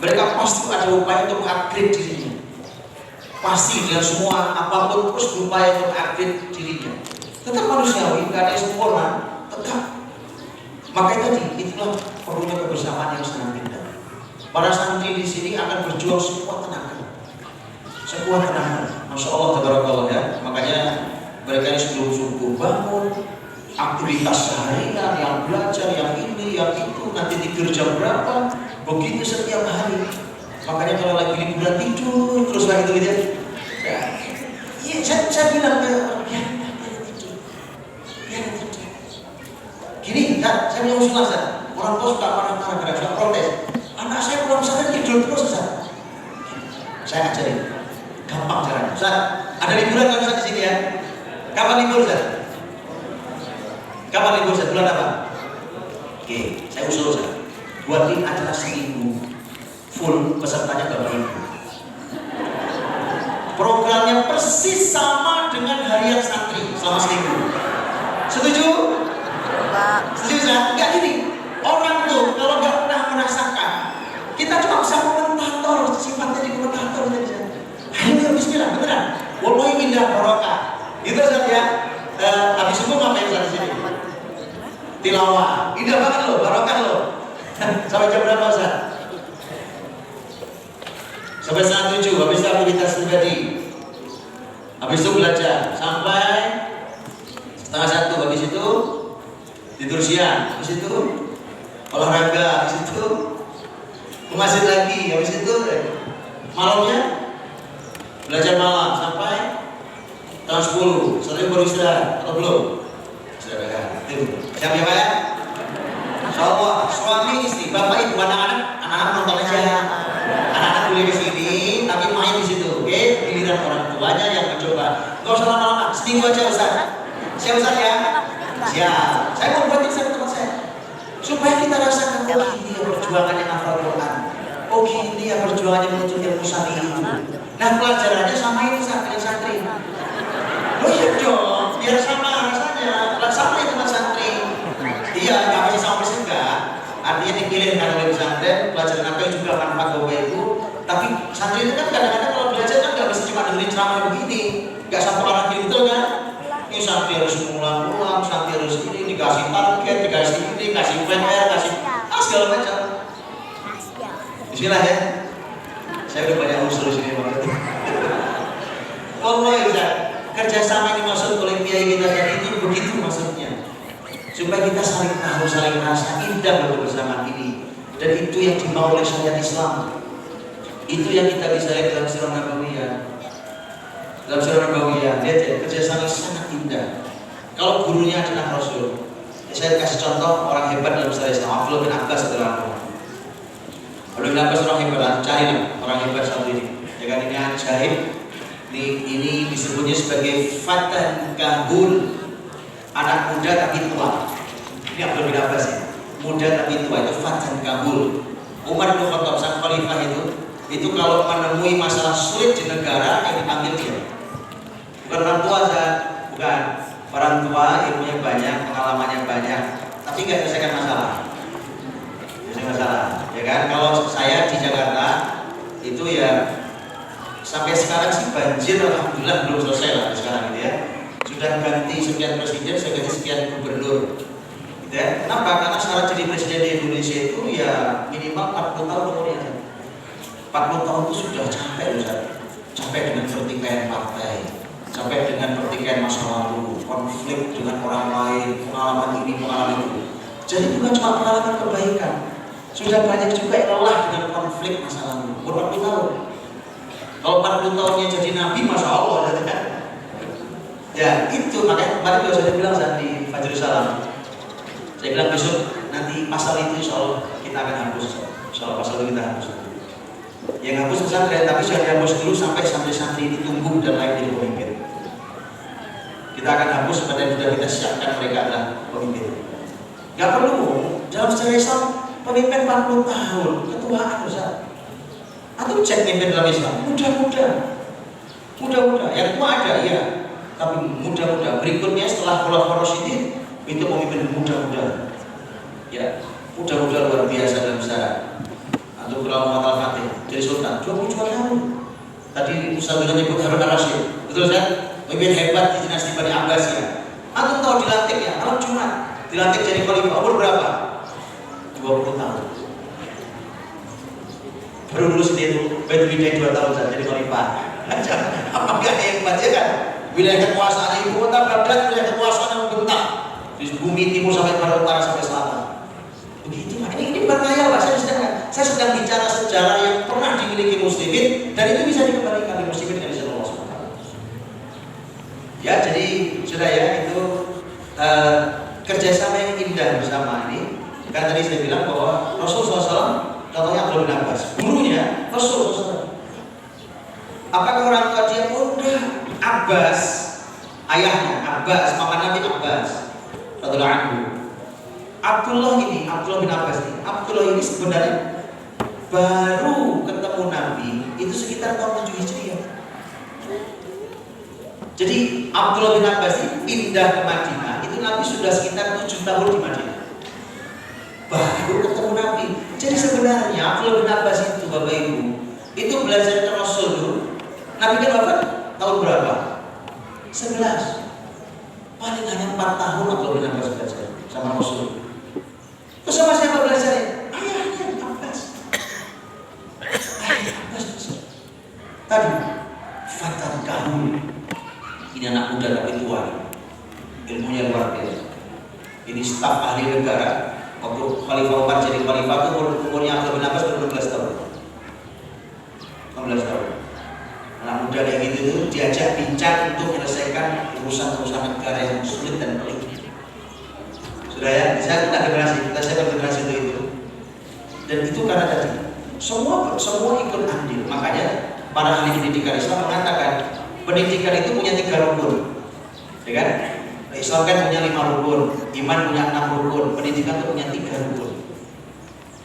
mereka pasti ada upaya untuk upgrade dirinya. Pasti dengan semua apapun terus berupaya untuk upgrade dirinya. Tetap manusiawi, gak ada yang sempurna, tetap. Makanya tadi itulah perlunya kebersamaan yang sangat indah. Para santri di sini akan berjuang sekuat tenaga, Masya Allah, tabarakallah ya. Makanya mereka ini sebelum subuh bangun, aktivitas seharian, yang belajar, yang ini, yang itu, nanti tidur jam berapa, begitu setiap hari. Makanya kalau lagi liburan tidur terus lagi gitu ya. Iya, saya bilang biar tidur. Gini, saya punya usulan, orang tua suka marah-marah, kadang-kadang protes. Anak saya pulang pesantren tidur terus, Ustaz. Saya ajarin, gampang caranya. Ustaz, ada liburan kan Ustaz di sini ya? Kapan libur Ustaz? Kapan libur Ustaz? Bulan apa? Oke, saya usul Ustaz, buatin acara seminggu full, pesertanya Bapak Ibu. Programnya persis sama dengan harian santri selama seminggu. Setuju? Setuju Ustaz? Enggak gini. Orang tuh kalau nggak pernah merasakan, kita cuma bisa komentator, sifatnya di komentator saja. Ayo bismillah, beneran. Wallahi indah barokah. Gitu Ustaz ya. Habis subuh ngapain Ustaz di sini? Tilawah. Indah banget loh, barokah loh. Sampai jam berapa Ustaz? Sampai 7:30, habis itu aktivitas pribadi. Habis itu belajar sampai 12:30, habis itu tidur siang, habis itu olahraga, habis itu ke masjid lagi, habis itu malamnya belajar malam sampai tanggal 10, sore baru istirahat atau belum? Istirahat. Siap ya Pak ya? Insyaallah, suami istri, bapak ibu, anak-anak nonton aja. Anak-anak boleh di sini, tapi main di situ, oke? Giliran orang tuanya yang mencoba. Gak usah lama-lama, seminggu aja Ustaz. Siap Ustaz ya? Siap. Saya mau buatin sama teman saya, supaya kita rasakan, oh ini ya perjuangannya hafal Quran, oh ini ya perjuangannya menuntut ilmu syar'i itu. Nah pelajarannya sama ini Ustaz dengan santri. Oh iya dong, biar sama rasanya, sama itu mas santri. Iya, nggak masih sama persis enggak. Artinya dipilih kan oleh pesantren, pelajaran apa yang juga manfaat Bapak Ibu. Tapi santri itu kan kadang-kadang kalau belajar kan nggak mesti cuma dengerin ceramah begini, nggak satu arah gitu kan. Ini santri harus mengulang-ulang, santri harus ini dikasih target, dikasih ini, kasih PR, kasih segala macam. Bismillah ya. Saya udah banyak usul di sini banget. Wallahi Ustaz, kerjasama ini maksud oleh kiai kita dan itu begitu maksudnya. Supaya kita saling tahu, saling rasa indah berbersama ini. Dan itu yang dimau oleh syariat Islam. Itu yang kita bisa lihat dalam Sirah Nabawiyah. Dalam Sirah Nabawiyah, lihat ya, kerjasama sangat indah. Kalau gurunya adalah Rasul, saya kasih contoh orang hebat dalam sejarah Islam. Abdullah bin Abbas adalah Abdullah bin Abbas orang hebat, carilah orang hebat satu ini. Ya kan, ini ajaib. Ini disebutnya sebagai Fatan Kahul, anak muda tapi tua. Ini Abdullah bin Abbas ya, muda tapi tua, itu Fatan Kahul. Umar bin Khattab sang khalifah itu kalau menemui masalah sulit di negara yang dipanggil dia. Bukan orang tua bukan. Orang tua ilmunya banyak, pengalamannya banyak, tapi nggak menyelesaikan masalah. Ya kan? Kalau saya di Jakarta itu ya sampai sekarang sih banjir, alhamdulillah belum selesai lah sekarang gitu ya. Sudah ganti sekian presiden, sudah ganti sekian gubernur. Gitu ya. Kenapa? Karena syarat jadi presiden di Indonesia itu ya minimal 40 tahun umurnya. 40 tahun itu sudah capek loh, capek dengan pertikaian partai, capek dengan pertikaian masa lalu, konflik dengan orang lain, pengalaman ini, pengalaman itu. Jadi bukan cuma pengalaman kebaikan, sudah banyak juga yang lelah dengan konflik masa lalu. 40 tahun. Kalau 40 tahunnya jadi nabi, masya Allah, kan? Ya itu makanya kemarin juga saya bilang di Fajrul Salam, saya bilang besok nanti pasal itu insya Allah kita akan hapus, insya Allah pasal itu kita hapus. Yang hapus pesantren, tapi sudah dihapus dulu sampai santri-santri ini tumbuh dan layak jadi pemimpin. Kita akan hapus supaya sudah kita siapkan mereka adalah pemimpin. Gak perlu dalam sejarah Islam pemimpin 40 tahun ketuaan Ustaz. Atau cek pemimpin dalam Islam muda-muda, yang tua ada ya, tapi muda-muda. Berikutnya setelah Khulafaur Rasyidin itu pemimpin muda-muda. Ya, Mudah-mudahan luar biasa dalam sejarah. Antum kalau matal fatih jadi sultan 22 tahun. Tadi Ustaz sudah nyebut Harun al-Rasyid, betul kan? Pemimpin hebat di dinasti Bani Abbasiyah. Antum tahu dilantiknya malam Jumat, dilantik jadi khalifah umur berapa? 20 tahun. Baru dulu sendiri beda 2 tahun saja jadi khalifah. Apa enggak hebat ya kan? Wilayah kekuasaan ibu kota Baghdad, wilayah kekuasaan yang membentang di bumi timur sampai barat, utara sampai selatan. Begitu lah. Ini bukan khayal, Pak. Saya sedang bicara sejarah yang pernah dimiliki muslimin dan itu bisa dikembalikan oleh muslimin dengan izin Allah SWT. Ya, jadi sudah ya itu kerjasama yang indah bersama ini. Kan tadi saya bilang bahwa Rasulullah SAW contohnya Abdullah bin Abbas, gurunya Rasulullah SAW. Apakah orang tua dia? Oh, enggak. Abbas, ayahnya Abbas, mama Nabi Abbas radhiyallahu anhu. Abdullah bin Abbas ini, Abdullah ini sebenarnya baru ketemu Nabi itu sekitar tahun 7 Hijriah. Jadi Abdullah bin Abbas ini pindah ke Madinah itu Nabi sudah sekitar 7 tahun di Madinah. Baru ketemu Nabi. Jadi sebenarnya Abdullah bin Abbas itu Bapak Ibu itu belajar ke Rasul dulu. Nabi kan wafat tahun berapa? 11. Paling hanya 4 tahun Abdullah bin Abbas belajar sama Rasul. Terus sama siapa belajarnya? Ayahnya Abbas. Ayahnya Abbas belajar. Tadi Fatan Kahul. Ini anak muda tapi tua. Ilmunya luar biasa. Ini staf ahli negara. Waktu Khalifah Umar jadi Khalifah itu umurnya Abdullah bin Abbas baru 16 tahun. 16 tahun. Anak muda kayak gitu tuh diajak bincang untuk menyelesaikan urusan-urusan negara yang sulit dan pelik. Sudah ya, saya tidak generasi, saya bergenerasi itu. Dan itu karena tadi semua ikut andil. Makanya para ahli pendidikan Islam mengatakan pendidikan itu punya 3 rukun, ya kan? Islam kan punya 5 rukun, iman punya 6 rukun, pendidikan itu punya 3 rukun.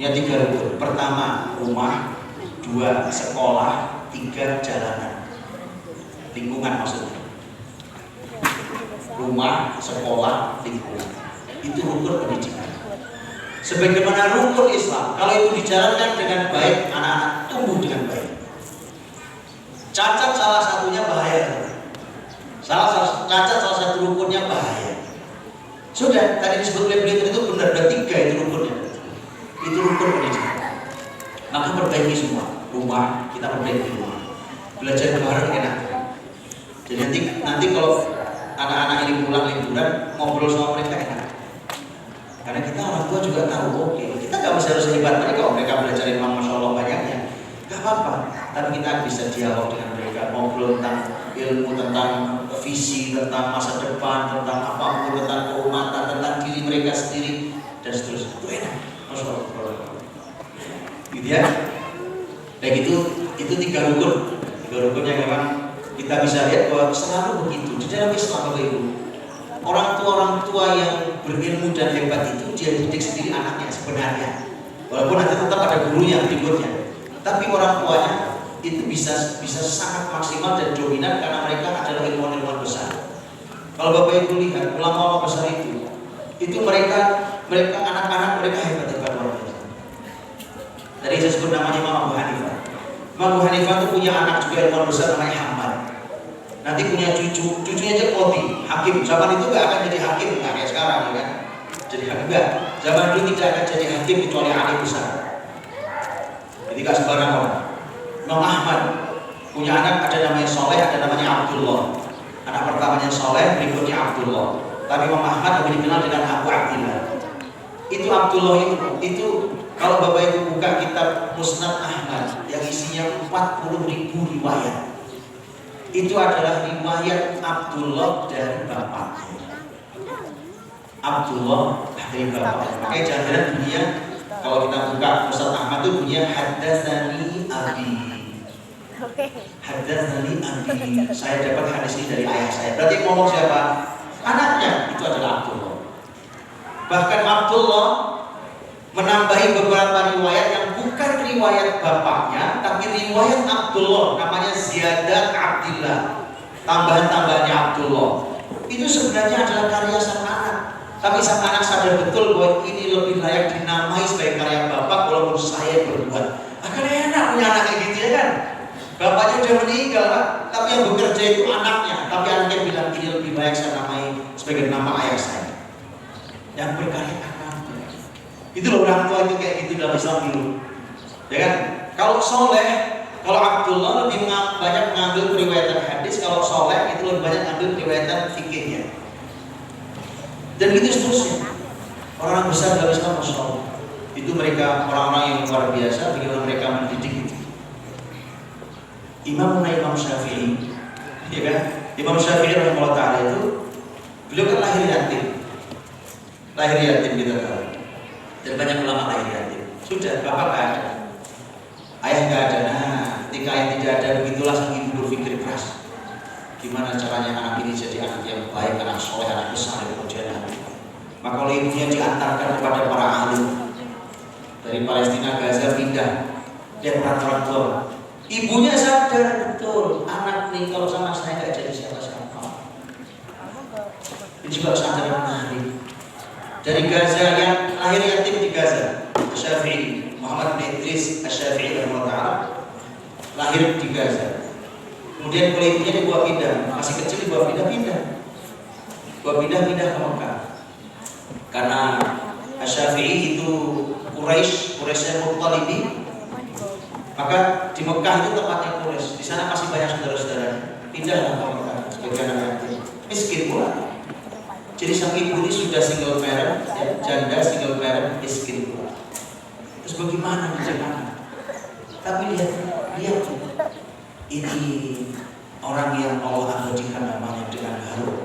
Punya 3 rukun. Pertama rumah, 2 sekolah, 3 jalanan, lingkungan maksudnya. Rumah, sekolah, lingkungan. Itu rukun pendidikan. Sebagaimana rukun Islam, kalau itu dijalankan dengan baik, anak-anak tumbuh dengan baik. Cacat salah satunya bahaya. Cacat salah satu rukunnya bahaya. Sudah, tadi disebut oleh beliau itu benar, ada 3 itu rukunnya. Itu rukun pendidikan. Maka perbaiki semua. Rumah, kita perbaiki rumah. Belajar bareng enak. Jadi nanti kalau anak-anak ini pulang liburan, ngobrol sama mereka enak. Karena kita orang tua juga tahu, oke, kita nggak harus hebat mereka belajar memang Masya Allah banyaknya, nggak apa-apa. Tapi kita bisa dialog dengan mereka, ngobrol tentang ilmu, tentang visi, tentang masa depan, tentang apapun, tentang keumatan, tentang diri mereka sendiri dan seterusnya. Itu enak, Masya Allah. Gitu ya. Dan itu 3 rukun, 3 rukun yang memang kita bisa lihat bahwa selalu begitu di dalam Islam Bapak Ibu. Orang tua yang berilmu dan hebat itu dia didik sendiri anaknya sebenarnya. Walaupun nanti tetap ada gurunya berikutnya. Tapi orang tuanya itu bisa sangat maksimal dan dominan karena mereka adalah ilmuwan-ilmuwan besar. Kalau Bapak Ibu lihat ulama-ulama besar itu mereka anak-anak mereka hebat luar biasa. Tadi saya sebut namanya Imam Abu Hanifah. Imam Abu Hanifah itu punya anak juga ilmuwan besar namanya Hamad. Nanti punya cucunya aja Qadhi, hakim. Zaman itu gak akan jadi hakim, nggak kayak sekarang ya kan? Jadi hakim enggak. Zaman dulu tidak akan jadi hakim kecuali alim besar. Jadi gak sembarang orang. Imam Ahmad punya anak ada namanya Soleh, ada namanya Abdullah. Anak pertamanya Soleh, berikutnya Abdullah. Tapi Imam Ahmad lebih dikenal dengan Abu Abdillah. Itu Abdullah itu kalau Bapak Ibu buka kitab Musnad Ahmad yang isinya 40.000 riwayat. Itu adalah riwayat Abdullah dari bapaknya. Abdullah dari bapaknya. Makanya jangan dunia kalau kita buka Musnad Ahmad itu bunyinya haddatsani abi. Haddatsani abi. Saya dapat hadis ini dari ayah saya. Berarti ngomong siapa? Anaknya. Itu adalah Abdullah. Bahkan Abdullah menambahi beberapa riwayat yang bukan riwayat bapaknya, tapi riwayat Abdullah, namanya Ziyadah Abdillah, tambahan-tambahannya Abdullah. Itu sebenarnya adalah karya sang anak. Tapi sang anak sadar betul bahwa ini lebih layak dinamai sebagai karya bapak walaupun saya berbuat. Akan enak punya anak kayak gitu ya kan? Bapaknya udah meninggal kan? Tapi yang bekerja itu anaknya. Tapi anaknya bilang ini lebih layak saya namai sebagai nama ayah saya. Yang berkarya anaknya. Itu loh orang tua itu kayak gitu dalam Islam dulu. Ya kan? Kalau soleh, kalau Abdullah lebih banyak mengambil periwayatan hadis, kalau soleh itu lebih banyak mengambil periwayatan fikihnya. Dan itu seterusnya. Orang besar dalam Islam, Masya Allah, itu mereka orang-orang yang luar biasa. Bagaimana mereka mendidik itu. Imam Syafi'i, ya kan? Imam Syafi'i rahimahullah ta'ala itu beliau kan lahir yatim kita tahu. Dan banyak ulama lahir yatim. Sudah, bapak gak ada, ayah gak ada. Nah, ketika ayah tidak ada, begitulah sang ibu berpikir keras. Gimana caranya anak ini jadi anak yang baik, anak soleh, anak besar, kemudian maka oleh ibunya diantarkan kepada para alim dari Palestina, Gaza, pindah. Dia peraturan tua. Ibunya sadar betul, anak ini kalau sama saya nggak jadi siapa-siapa. Ini juga sadar menarik. Dari Gaza, yang lahir yatim di Gaza, Syafi'i, Muhammad bin Idris Asy-Syafi'i rahimahullah, lahir di Gaza. Kemudian oleh ibunya dibawa pindah, masih kecil dibawa pindah ke Mekah. Karena Asy-Syafi'i itu Quraisy Muttalibi, maka di Mekah itu tempatnya Quraisy. Di sana masih banyak saudara-saudara. Pindahlah ke Mekah sebagai anak yatim, miskin pula. Jadi sang ibu ini sudah single parent, ya, janda single parent, miskin pula. Terus bagaimana anak? Tapi lihat ini orang yang Allah abadikan namanya dengan harum.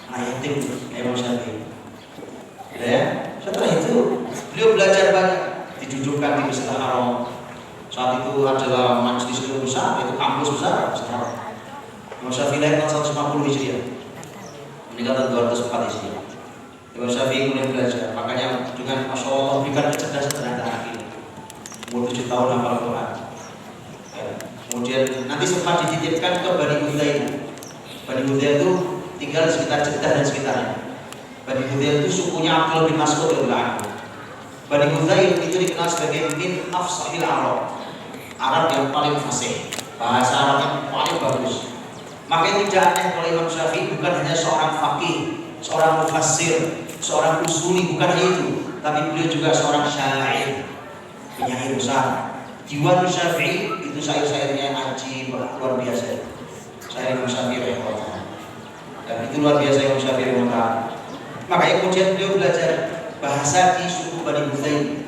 Anak yatim, Imam Syafi'i. Ya, setelah itu beliau belajar banyak, didudukkan di Masjidil Haram. Saat itu adalah majelis ilmu besar, itu kampus besar. Imam Syafi'i lahir tahun 150 Hijriah, meninggal tahun 204 Hijriah. Imam Syafi'i kemudian belajar, makanya dengan Masya Allah berikan kecerdasan terhadap anak ini. Umur 7 tahun hafal Quran. Ya. Kemudian nanti sempat dititipkan ke Bani Hudzail. Bani Hudzail itu tinggal di sekitar Jeddah dan sekitarnya. Bani Hudzail itu sukunya Abdullah bin Mas'ud radhiyallahu anhu. Bani Hudzail itu dikenal sebagai min afsahil Arab yang paling fasih, bahasa Arab yang paling bagus. Makanya tidak aneh kalau Imam Syafi'i bukan hanya seorang faqih, seorang mufassir, seorang usuli, bukan hanya itu, tapi beliau juga seorang syair, penyair besar. Diwan Syafi'i itu syair-syairnya ajib, luar biasa. Syair Imam Syafi'i rahimahullah. Dan itu luar biasa Imam Syafi'i rahimahullah. Makanya kemudian beliau belajar bahasa di suku Bani Hudzail.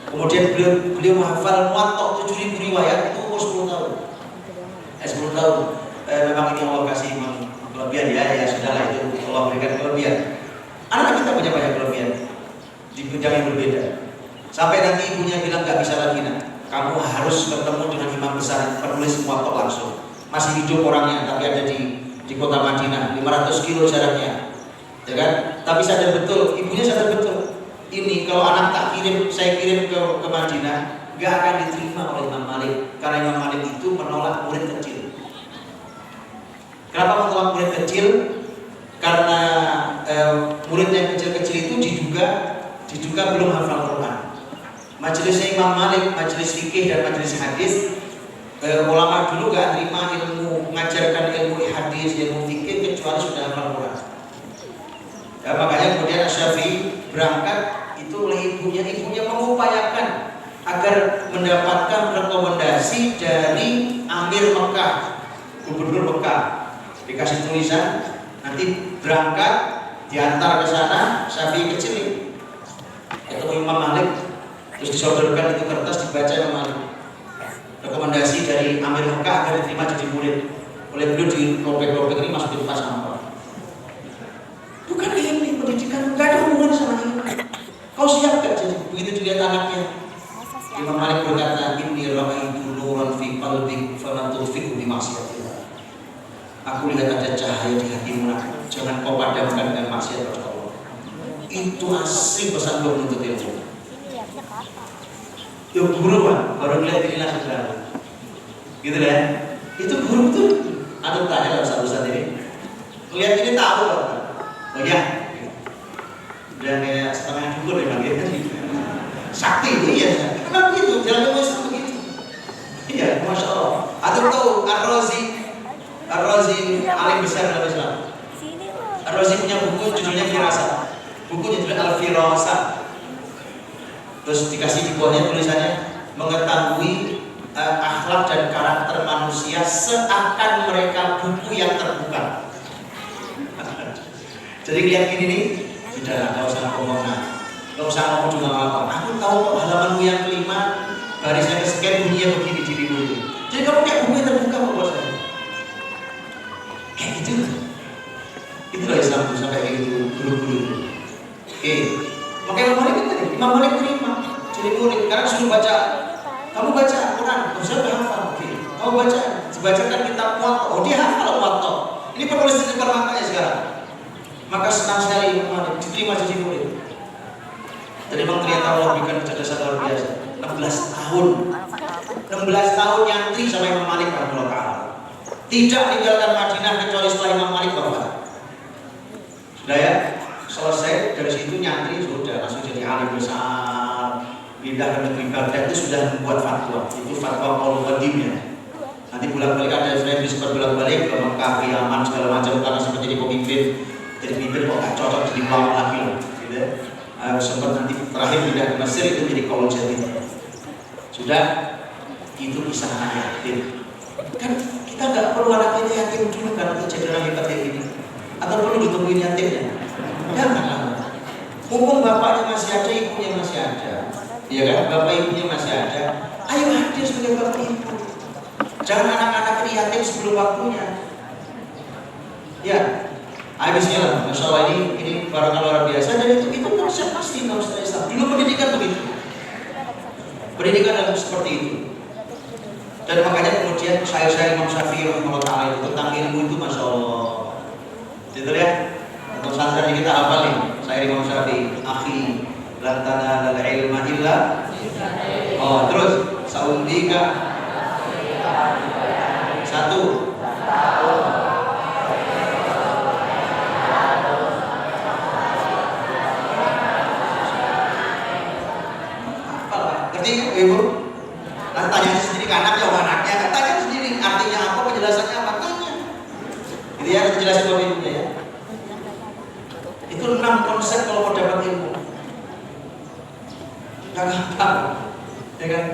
Kemudian beliau menghafal Muwatta 7.000 riwayat itu umur 10 tahun. 10 tahun. Memang ini Allah kasih kelebihan ya sudahlah, itu Allah berikan kelebihan. Anak kita punya banyak kelebihan di bidang yang berbeda. Sampai nanti ibunya bilang nggak bisa lagi nak, kamu harus bertemu dengan imam besar penulis Muwatta langsung. Masih hidup orangnya, tapi ada di kota Madinah, 500 kilo jaraknya. Ya kan? Tapi sadar betul, ibunya sadar betul. Ini kalau anak tak saya kirim ke Madinah, nggak akan diterima oleh Imam Malik, karena Imam Malik itu menolak murid kecil. Kenapa menolak murid kecil? Karena murid yang kecil-kecil itu diduga belum hafal Quran. Majelisnya Imam Malik, majelis fikih dan majelis hadis, ulama dulu nggak terima ilmu, mengajarkan ilmu hadis, ilmu fikih kecuali sudah hafal Quran. Ya, makanya kemudian Syafi'i berangkat itu oleh ibunya mengupayakan agar mendapatkan rekomendasi dari Amir Mekah, Gubernur Mekah, dikasih tulisan nanti berangkat diantar ke sana. Syafi'i kecil ketemu Imam Malik, terus disodorkan itu kertas, dibaca Imam Malik, rekomendasi dari Amir Mekah agar diterima jadi murid. Oleh beliau di robek-robek ini masuk di tempat sampah. Bukan ini pendidikan, nggak ada hubungan sama ini. Kau siap gak jadi? Begitu dilihat anaknya, Imam Malik berkata, inni ra'aitu nuran fi qalbik fala tudfi'hu bi ma'siyatillah. Aku lihat ada cahaya di hatimu, jangan kau padamkan dengan maksiat kepada Allah. Itu asli pesan gua menuntut ilmu. Ya guru kan, baru lihat inilah saudara. Gitu ya. Itu guru tuh. Atau tanya lah Ustaz ini. Lihat ini tahu kan? Oh ya. udah kayak setengah dukun memang ya. Sakti itu ya, memang begitu, jalan Islam begitu. Iya, masya Allah. Atau tahu Ar-Razi alim besar dalam Islam. Ar-Razi punya buku judulnya Firasat. Bukunya judulnya Al-Firasat. Terus dikasih di bawahnya tulisannya mengetahui akhlak dan karakter manusia seakan mereka buku yang terbuka. Jadi lihat gini nih, sudah nggak usah ngomong, nggak usah ngomong juga apa. Aku tahu kok halamanmu yang kelima barisnya kesekian bunyinya begini dirimu itu. Jadi kamu kayak buku yang terbuka kok bos saya. Kayak gitu. Itulah Islam itu sampai kayak gitu guru-guru itu. Oke, makanya Imam Malik terima jadi murid karena suruh baca. Kamu baca Quran, saya udah hafal. Oke, kamu baca, dibacakan kitab Muwatta. Oh dia hafal Muwatta. Ini penulis di depan matanya sekarang. Maka senang sekali Imam Malik diterima jadi murid. Dan memang ternyata Allah berikan kecerdasan luar biasa. 16 tahun. 16 tahun nyantri sama Imam Malik rahimahullah ta'ala. Tidak meninggalkan Madinah kecuali setelah Imam Malik wafat. Sudah ya? Selesai dari situ nyantri sudah langsung jadi alim besar. Pindah ke negeri Baghdad itu sudah membuat fatwa. Itu fatwa Qaul Qadimnya. Nanti bolak-balik ada Israel sempat bolak-balik ke Mekah, ke Yaman segala macam karena sempat jadi pemimpin. Jadi pemimpin kok gak cocok jadi ulama lagi loh. Gitu. Sempat nanti terakhir pindah ke Mesir itu jadi Qaul Jadid. Sudah itu kisah anak yatim. Kan kita nggak perlu anak kita yatim dulu kan untuk jadi orang hebat kayak gini. Atau perlu ditemuin yatimnya? Jangan. Mumpung bapaknya masih ada, ibunya masih ada. Iya kan? Bapak ibunya masih ada. Ayo hadir sebagai bapak ibu. Jangan anak-anak ini yatim sebelum waktunya. Ya. Habisnya lah, Masya Allah ini barang luar biasa dan itu konsep pasti dalam sejarah Islam. Dulu pendidikan begitu. Pendidikan adalah seperti itu. Dan makanya kemudian saya Imam Syafi'i rahimahullah ta'ala itu tentang ilmu itu Masya Allah. Gitu ya. Untuk santri kita hafal nih. Saya Imam Syafi'i, akhi lan tanalal ilma illa. Oh, terus saundika. Satu. Ngerti Ibu? Nah, tanya sendiri ke anak ya anaknya, tanya sendiri artinya apa, penjelasannya apa, tanya. Gitu ya, kita jelasin sama ibunya ya. Itu 6 konsep kalau mau dapat ilmu. Gak gampang, ya kan?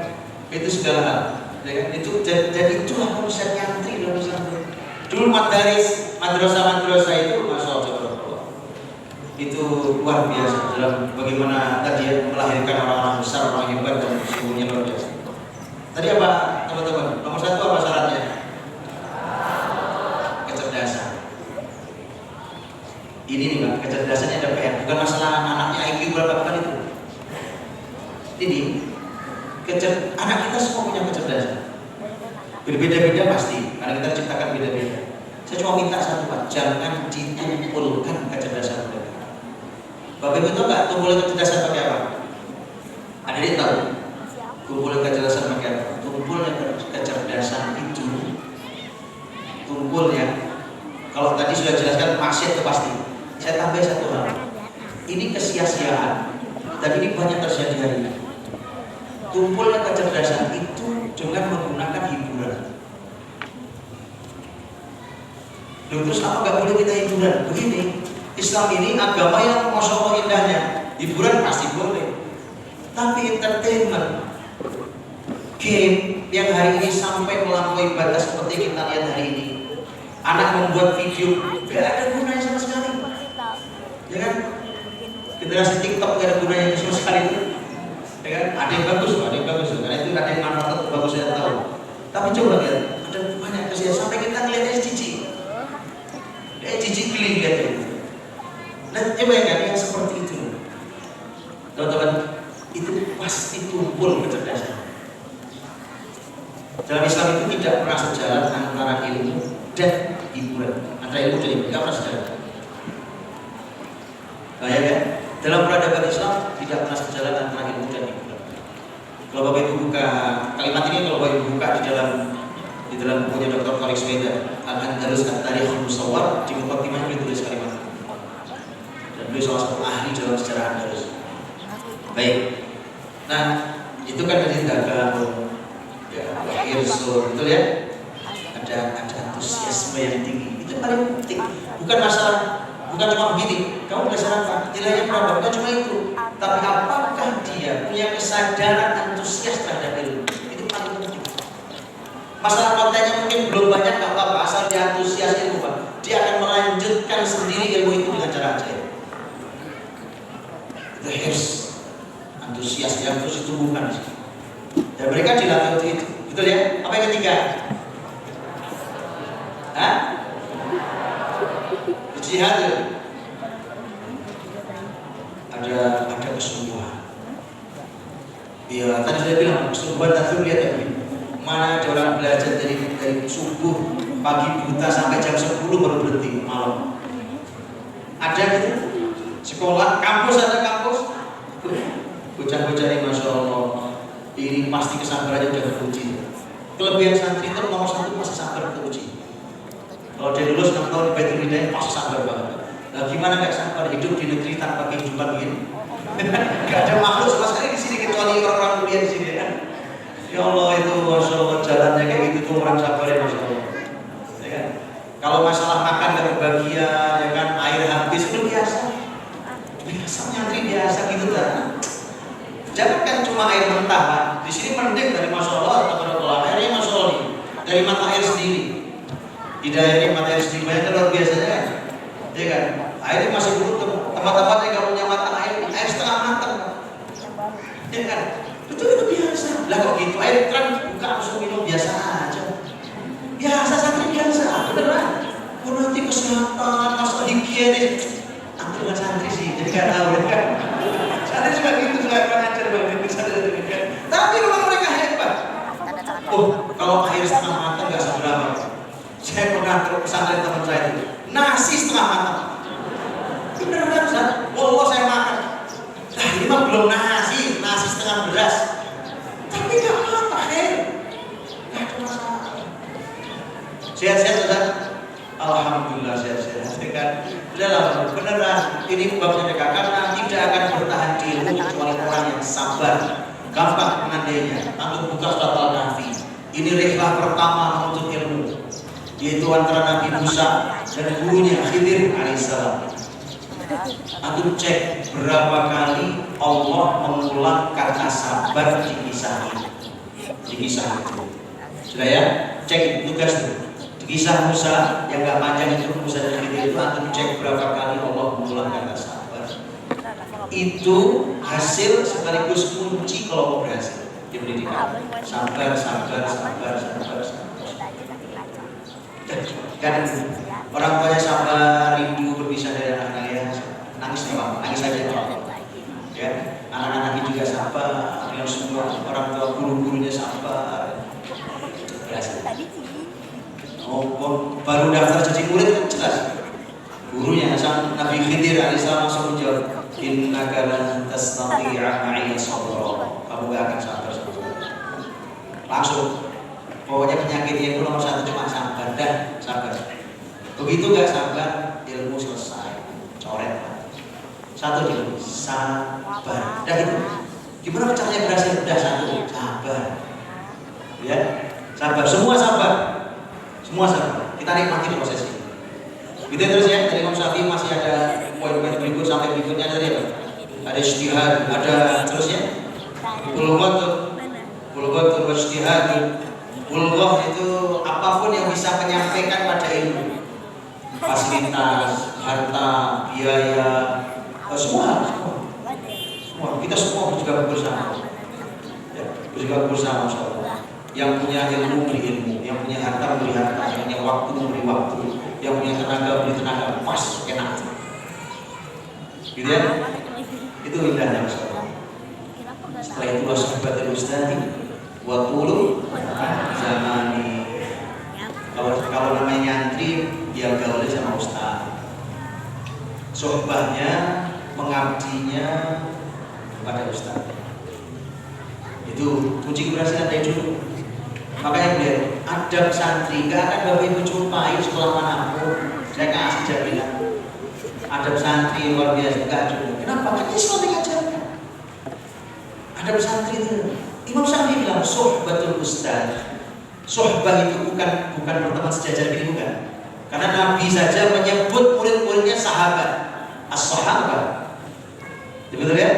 Itu segala hal, ya kan? Itu dan itulah konsep nyantri dalam Islam. Dulu madrasah itu Masya Allah, itu luar biasa dalam bagaimana tadi melahirkan orang-orang besar, orang hebat dan semuanya luar biasa. Tadi apa teman-teman? Nomor 1 apa syaratnya? Kecerdasan. Ini nih Pak, kecerdasannya ada PR. Bukan masalah anaknya IQ berapa bukan itu. Ini anak kita semua punya kecerdasan. Berbeda-beda pasti, karena kita ciptakan beda-beda. Saya cuma minta satu Pak, jangan ditumpulkan kecerdasan mereka. Bapak Ibu tahu nggak tumpulkan kecerdasan pakai apa? Ada yang tahu? Tumpulkan kecerdasan pakai apa? Tumpulnya kecerdasan itu, tumpulnya. Kalau tadi sudah jelaskan maksiat itu pasti. Saya tambah satu hal. Ini kesia-siaan dan ini banyak terjadi hari ini. Tumpulnya kecerdasan itu dengan menggunakan hiburan. Loh, terus apa nggak boleh kita hiburan? Begini. Islam ini agama yang Masya Allah indahnya. Hiburan pasti boleh, tapi entertainment, game yang hari ini sampai melampaui batas seperti kita lihat hari ini. Anak membuat video gak ada gunanya sama sekali, ya kan? Generasi TikTok gak ada gunanya sama sekali itu, ya kan? Ada yang bagus, karena itu ada yang manfaat bagus saya tahu. Tapi coba lihat, ada banyak kesalahan sampai kita ngeliatnya jijik, jijik geli lihatnya. Nah, coba yang seperti itu, teman-teman, itu pasti tumpul kecerdasan. Dalam Islam itu tidak pernah sejalan antara ilmu dan hiburan, antara ilmu dan hiburan tidak pernah sejalan. Bahaya kan? Dalam peradaban Islam tidak pernah sejalan antara ilmu dan hiburan. Kalau Bapak Ibu buka kalimat ini, kalau Bapak Ibu buka di dalam bukunya Dr. Tariq Sweda, Al-Andalus At-Tarikh Al-Musawwar, di muqaddimahnya ditulis kalimat. Dan beliau salah satu ahli dalam sejarah Andalus. Baik, nah itu kan dari dagang, ya, irsul, betul ya? Ada antusiasme yang tinggi, itu paling penting. Bukan masalah, bukan cuma begini, kamu belajar apa, nilainya berapa, bukan cuma itu. Tapi apakah dia punya kesadaran antusias terhadap ilmu, itu paling penting. Masalah kontennya mungkin belum banyak, gak apa-apa, asal dia antusias ilmu, Pak. Dia akan melanjutkan sendiri ilmu itu dengan cara ajaib. Itu harus antusias yang terus ditumbuhkan. Dan mereka dilatih untuk itu, betul ya? Apa yang ketiga? Hah? Ijtihad. Ada kesungguhan. Iya, tadi saya bilang kesungguhan tadi lihat ya. Mana ada orang belajar dari subuh pagi buta sampai jam 10 baru berhenti malam. Ada gitu? Sekolah, kampus ada kampus. Bocah-bocah ini Masya Allah, ini pasti kesabarannya udah teruji. Kelebihan santri itu nomor satu masih sabar teruji. Kalau dia lulus 6 tahun di Baitul Hidayah pasti sabar banget. Nah gimana gak sabar hidup di negeri tanpa kehidupan begini? Gak ada makhluk sama sekali di sini kecuali orang-orang mulia di sini kan. Ya Allah itu Masya Allah jalannya kayak gitu tuh orang sabar ya Masya Allah. Ya kan? Kalau masalah makan gak kebagian, ya kan air habis itu biasa. Biasa nyantri biasa gitu kan. Jangan kan cuma air mentah kan. Di sini mending dari Masya Allah atau airnya Masya Allah nih. Dari mata air sendiri. Di daerah mata air sendiri banyak luar biasanya kan. Ya kan? Airnya masih butuh. Tempat-tempatnya kalau punya mata air setengah matang. Ya kan? Itu biasa. Lah kok gitu air kan buka langsung minum biasa aja. Biasa santri biasa, beneran. Oh nanti kesehatan, masalah higienis. Aku dengan santri sih, jadi gak tahu ya kan. Santri juga gitu, juga kurang ajar banget santri kan. Tapi rumah mereka hebat. Oh kalau air setengah matang gak seberapa. Saya pernah ke pesantren teman saya itu, nasi setengah matang. Beneran Ustaz, wallah saya makan. Nah ini mah belum nasi setengah beras. Tapi gak apa-apa, gak ada masalah. Sehat-sehat Ustaz? Alhamdulillah sehat-sehat kan. Udah beneran ini babnya mereka karena tidak akan bertahan di ilmu kecuali orang yang sabar. Gampang mengandainya. Antum buka surat Al-Kahfi. Ini rihlah pertama untuk ilmu, yaitu antara Nabi Musa dan gurunya Khidir alaihissalam. Antum cek berapa kali Allah mengulang kata sabar di kisah ini. Di kisah itu. Sudah ya? Cek tugas itu. Di kisah Musa yang gak panjang itu Musa dan Khidir itu antum cek berapa kali Allah mengulang kata sabar. Itu hasil sekaligus kunci kalau mau berhasil di pendidikan. Sabar. Kan orang tuanya sabar, rindu berpisah dari anak-anaknya, nangis apa? Nangis saja ya. Anak-anaknya juga sabar, yang semua orang tua guru-gurunya sabar. Berhasil. Oh, baru daftar jadi murid kan jelas. Gurunya Nabi Khidir alaihissalam langsung menjawab, innaka lan tastati'a ma'iya sabra. Kamu gak akan sabar sama saya. Langsung. Pokoknya penyakitnya itu nomor satu cuma sabar dan sabar. Begitu gak sabar, ilmu selesai. Coret. Satu dulu, sabar. Dah itu. Gimana caranya berhasil? Udah satu, sabar. Ya, sabar. Semua sabar. Kita nikmati proses ini. Gitu terus ya. Dari Imam Syafi'i masih ada poin-poin berikut sampai berikutnya tadi apa? Ada ijtihad, ada terusnya. Bulghatul ijtihad. Bulghah itu apapun yang bisa menyampaikan pada ilmu. Fasilitas, harta, biaya, semua. Kita semua berjibaku bersama. Ya, berjibaku bersama insyaallah. Yang punya ilmu beri ilmu, yang punya harta beri harta, yang punya waktu beri waktu, yang punya tenaga beri tenaga, pas enak. Gitu ya? Itu indahnya insyaallah. Setelah itu wasfatul ustadi wa tulu zamani. Kalau namanya nyantri, ya gaulnya sama ustaz. Sohbahnya, mengabdinya kepada ustaz. Itu kunci keberhasilan dari dulu. Makanya biar adab santri gak akan Bapak Ibu jumpai sekolah manapun. Saya kasih jaminan. Adab santri luar biasa, enggak ada. Kenapa? Kan Islam mengajarkan. Adab santri itu Imam Syafi'i bilang sohbatul ustaz. Sohbah itu bukan berteman sejajar ini, bukan. Karena Nabi saja menyebut murid-muridnya sahabat, as-sahabah. Betul ya?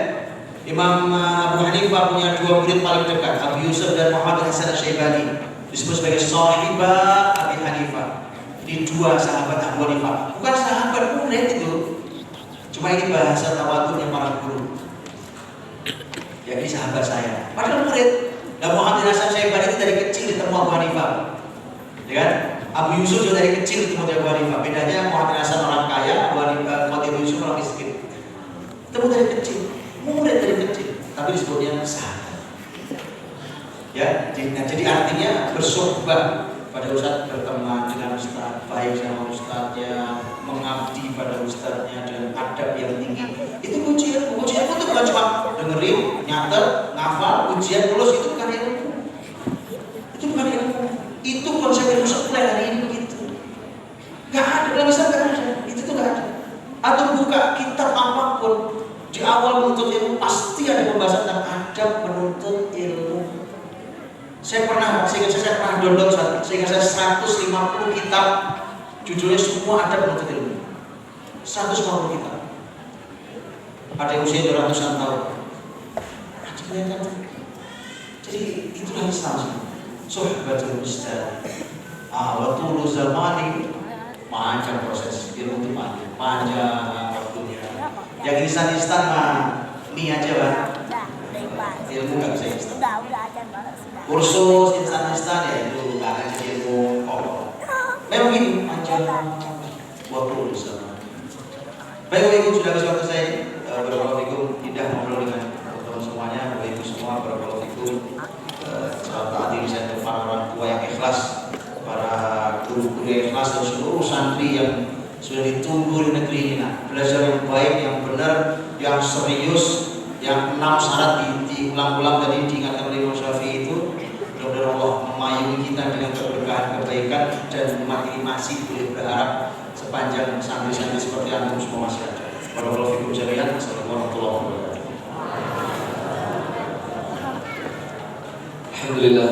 Imam Abu Hanifah punya dua murid paling dekat, Abu Yusuf dan Muhammad Hasan Asy-Syaibani, disebut sebagai sahibah Abi Hanifah. Ini dua sahabat Abu Hanifah, bukan sahabat murid itu. Cuma ini bahasa tawadhunya para guru. Ya ini sahabat saya, padahal murid. Dan Muhammad Hasan Asy-Syaibani itu dari kecil ditemu Abu Hanifah, ya kan? Abu Yusuf juga dari kecil ketemu Abu Hanifah. Bedanya Muhammad Hasan orang kaya, Abu Yusuf orang miskin. Ketemu dari kecil, murid dari kecil, tapi disebutnya sahabat. Ya, jadi artinya bersohbah pada ustaz, berteman dengan ustaz, baik sama ustaznya, mengabdi pada ustaznya dengan adab yang tinggi. Itu ujian itu bukan cuma dengerin, nyatet, ngafal, ujian lulus, itu bukan ilmu. Itu bukan ilmu. Itu konsep ilmu sekuler hari ini begitu. Gak ada, dalam Islam gak ada. Itu tuh gak ada. Atau buka kitab apapun, di awal menuntut ilmu pasti ada pembahasan tentang adab menuntut ilmu. Saya pernah download, sehingga saya 150 kitab, judulnya semua adab menuntut ilmu. 150 kitab. Ada yang usia 200-an tahun. Jadi itulah Islam. Sohbatul ustaz. Waktu dulu zamani panjang proses ilmu itu panjang waktunya. Yang instan mah mie aja Pak. Ilmu nggak bisa instan. Kursus instan ya itu nggak akan jadi ilmu pokok. Memang gini panjang waktu dulu zamani. Baik Ibu, sudah habis waktu saya. Barakallahu fikum, indah ngobrol dengan teman-teman semuanya, Bapak Ibu semua, barakallahu fikum. Salam ta'zim saya untuk para orang tua yang ikhlas, para guru-guru yang ikhlas dan seluruh santri yang sudah ditunggu di negeri ini. Nah, belajar yang baik, yang benar, yang serius, yang 6 syarat diulang-ulang tadi diingatkan oleh Imam Syafi'i itu. Mudah-mudahan Allah memayungi kita dengan keberkahan, kebaikan, dan umat ini masih boleh berharap sepanjang santri-santri seperti antum semua masih ada. Barakallahu fikum jami'an. Assalamualaikum warahmatullahi wabarakatuh. Alhamdulillah.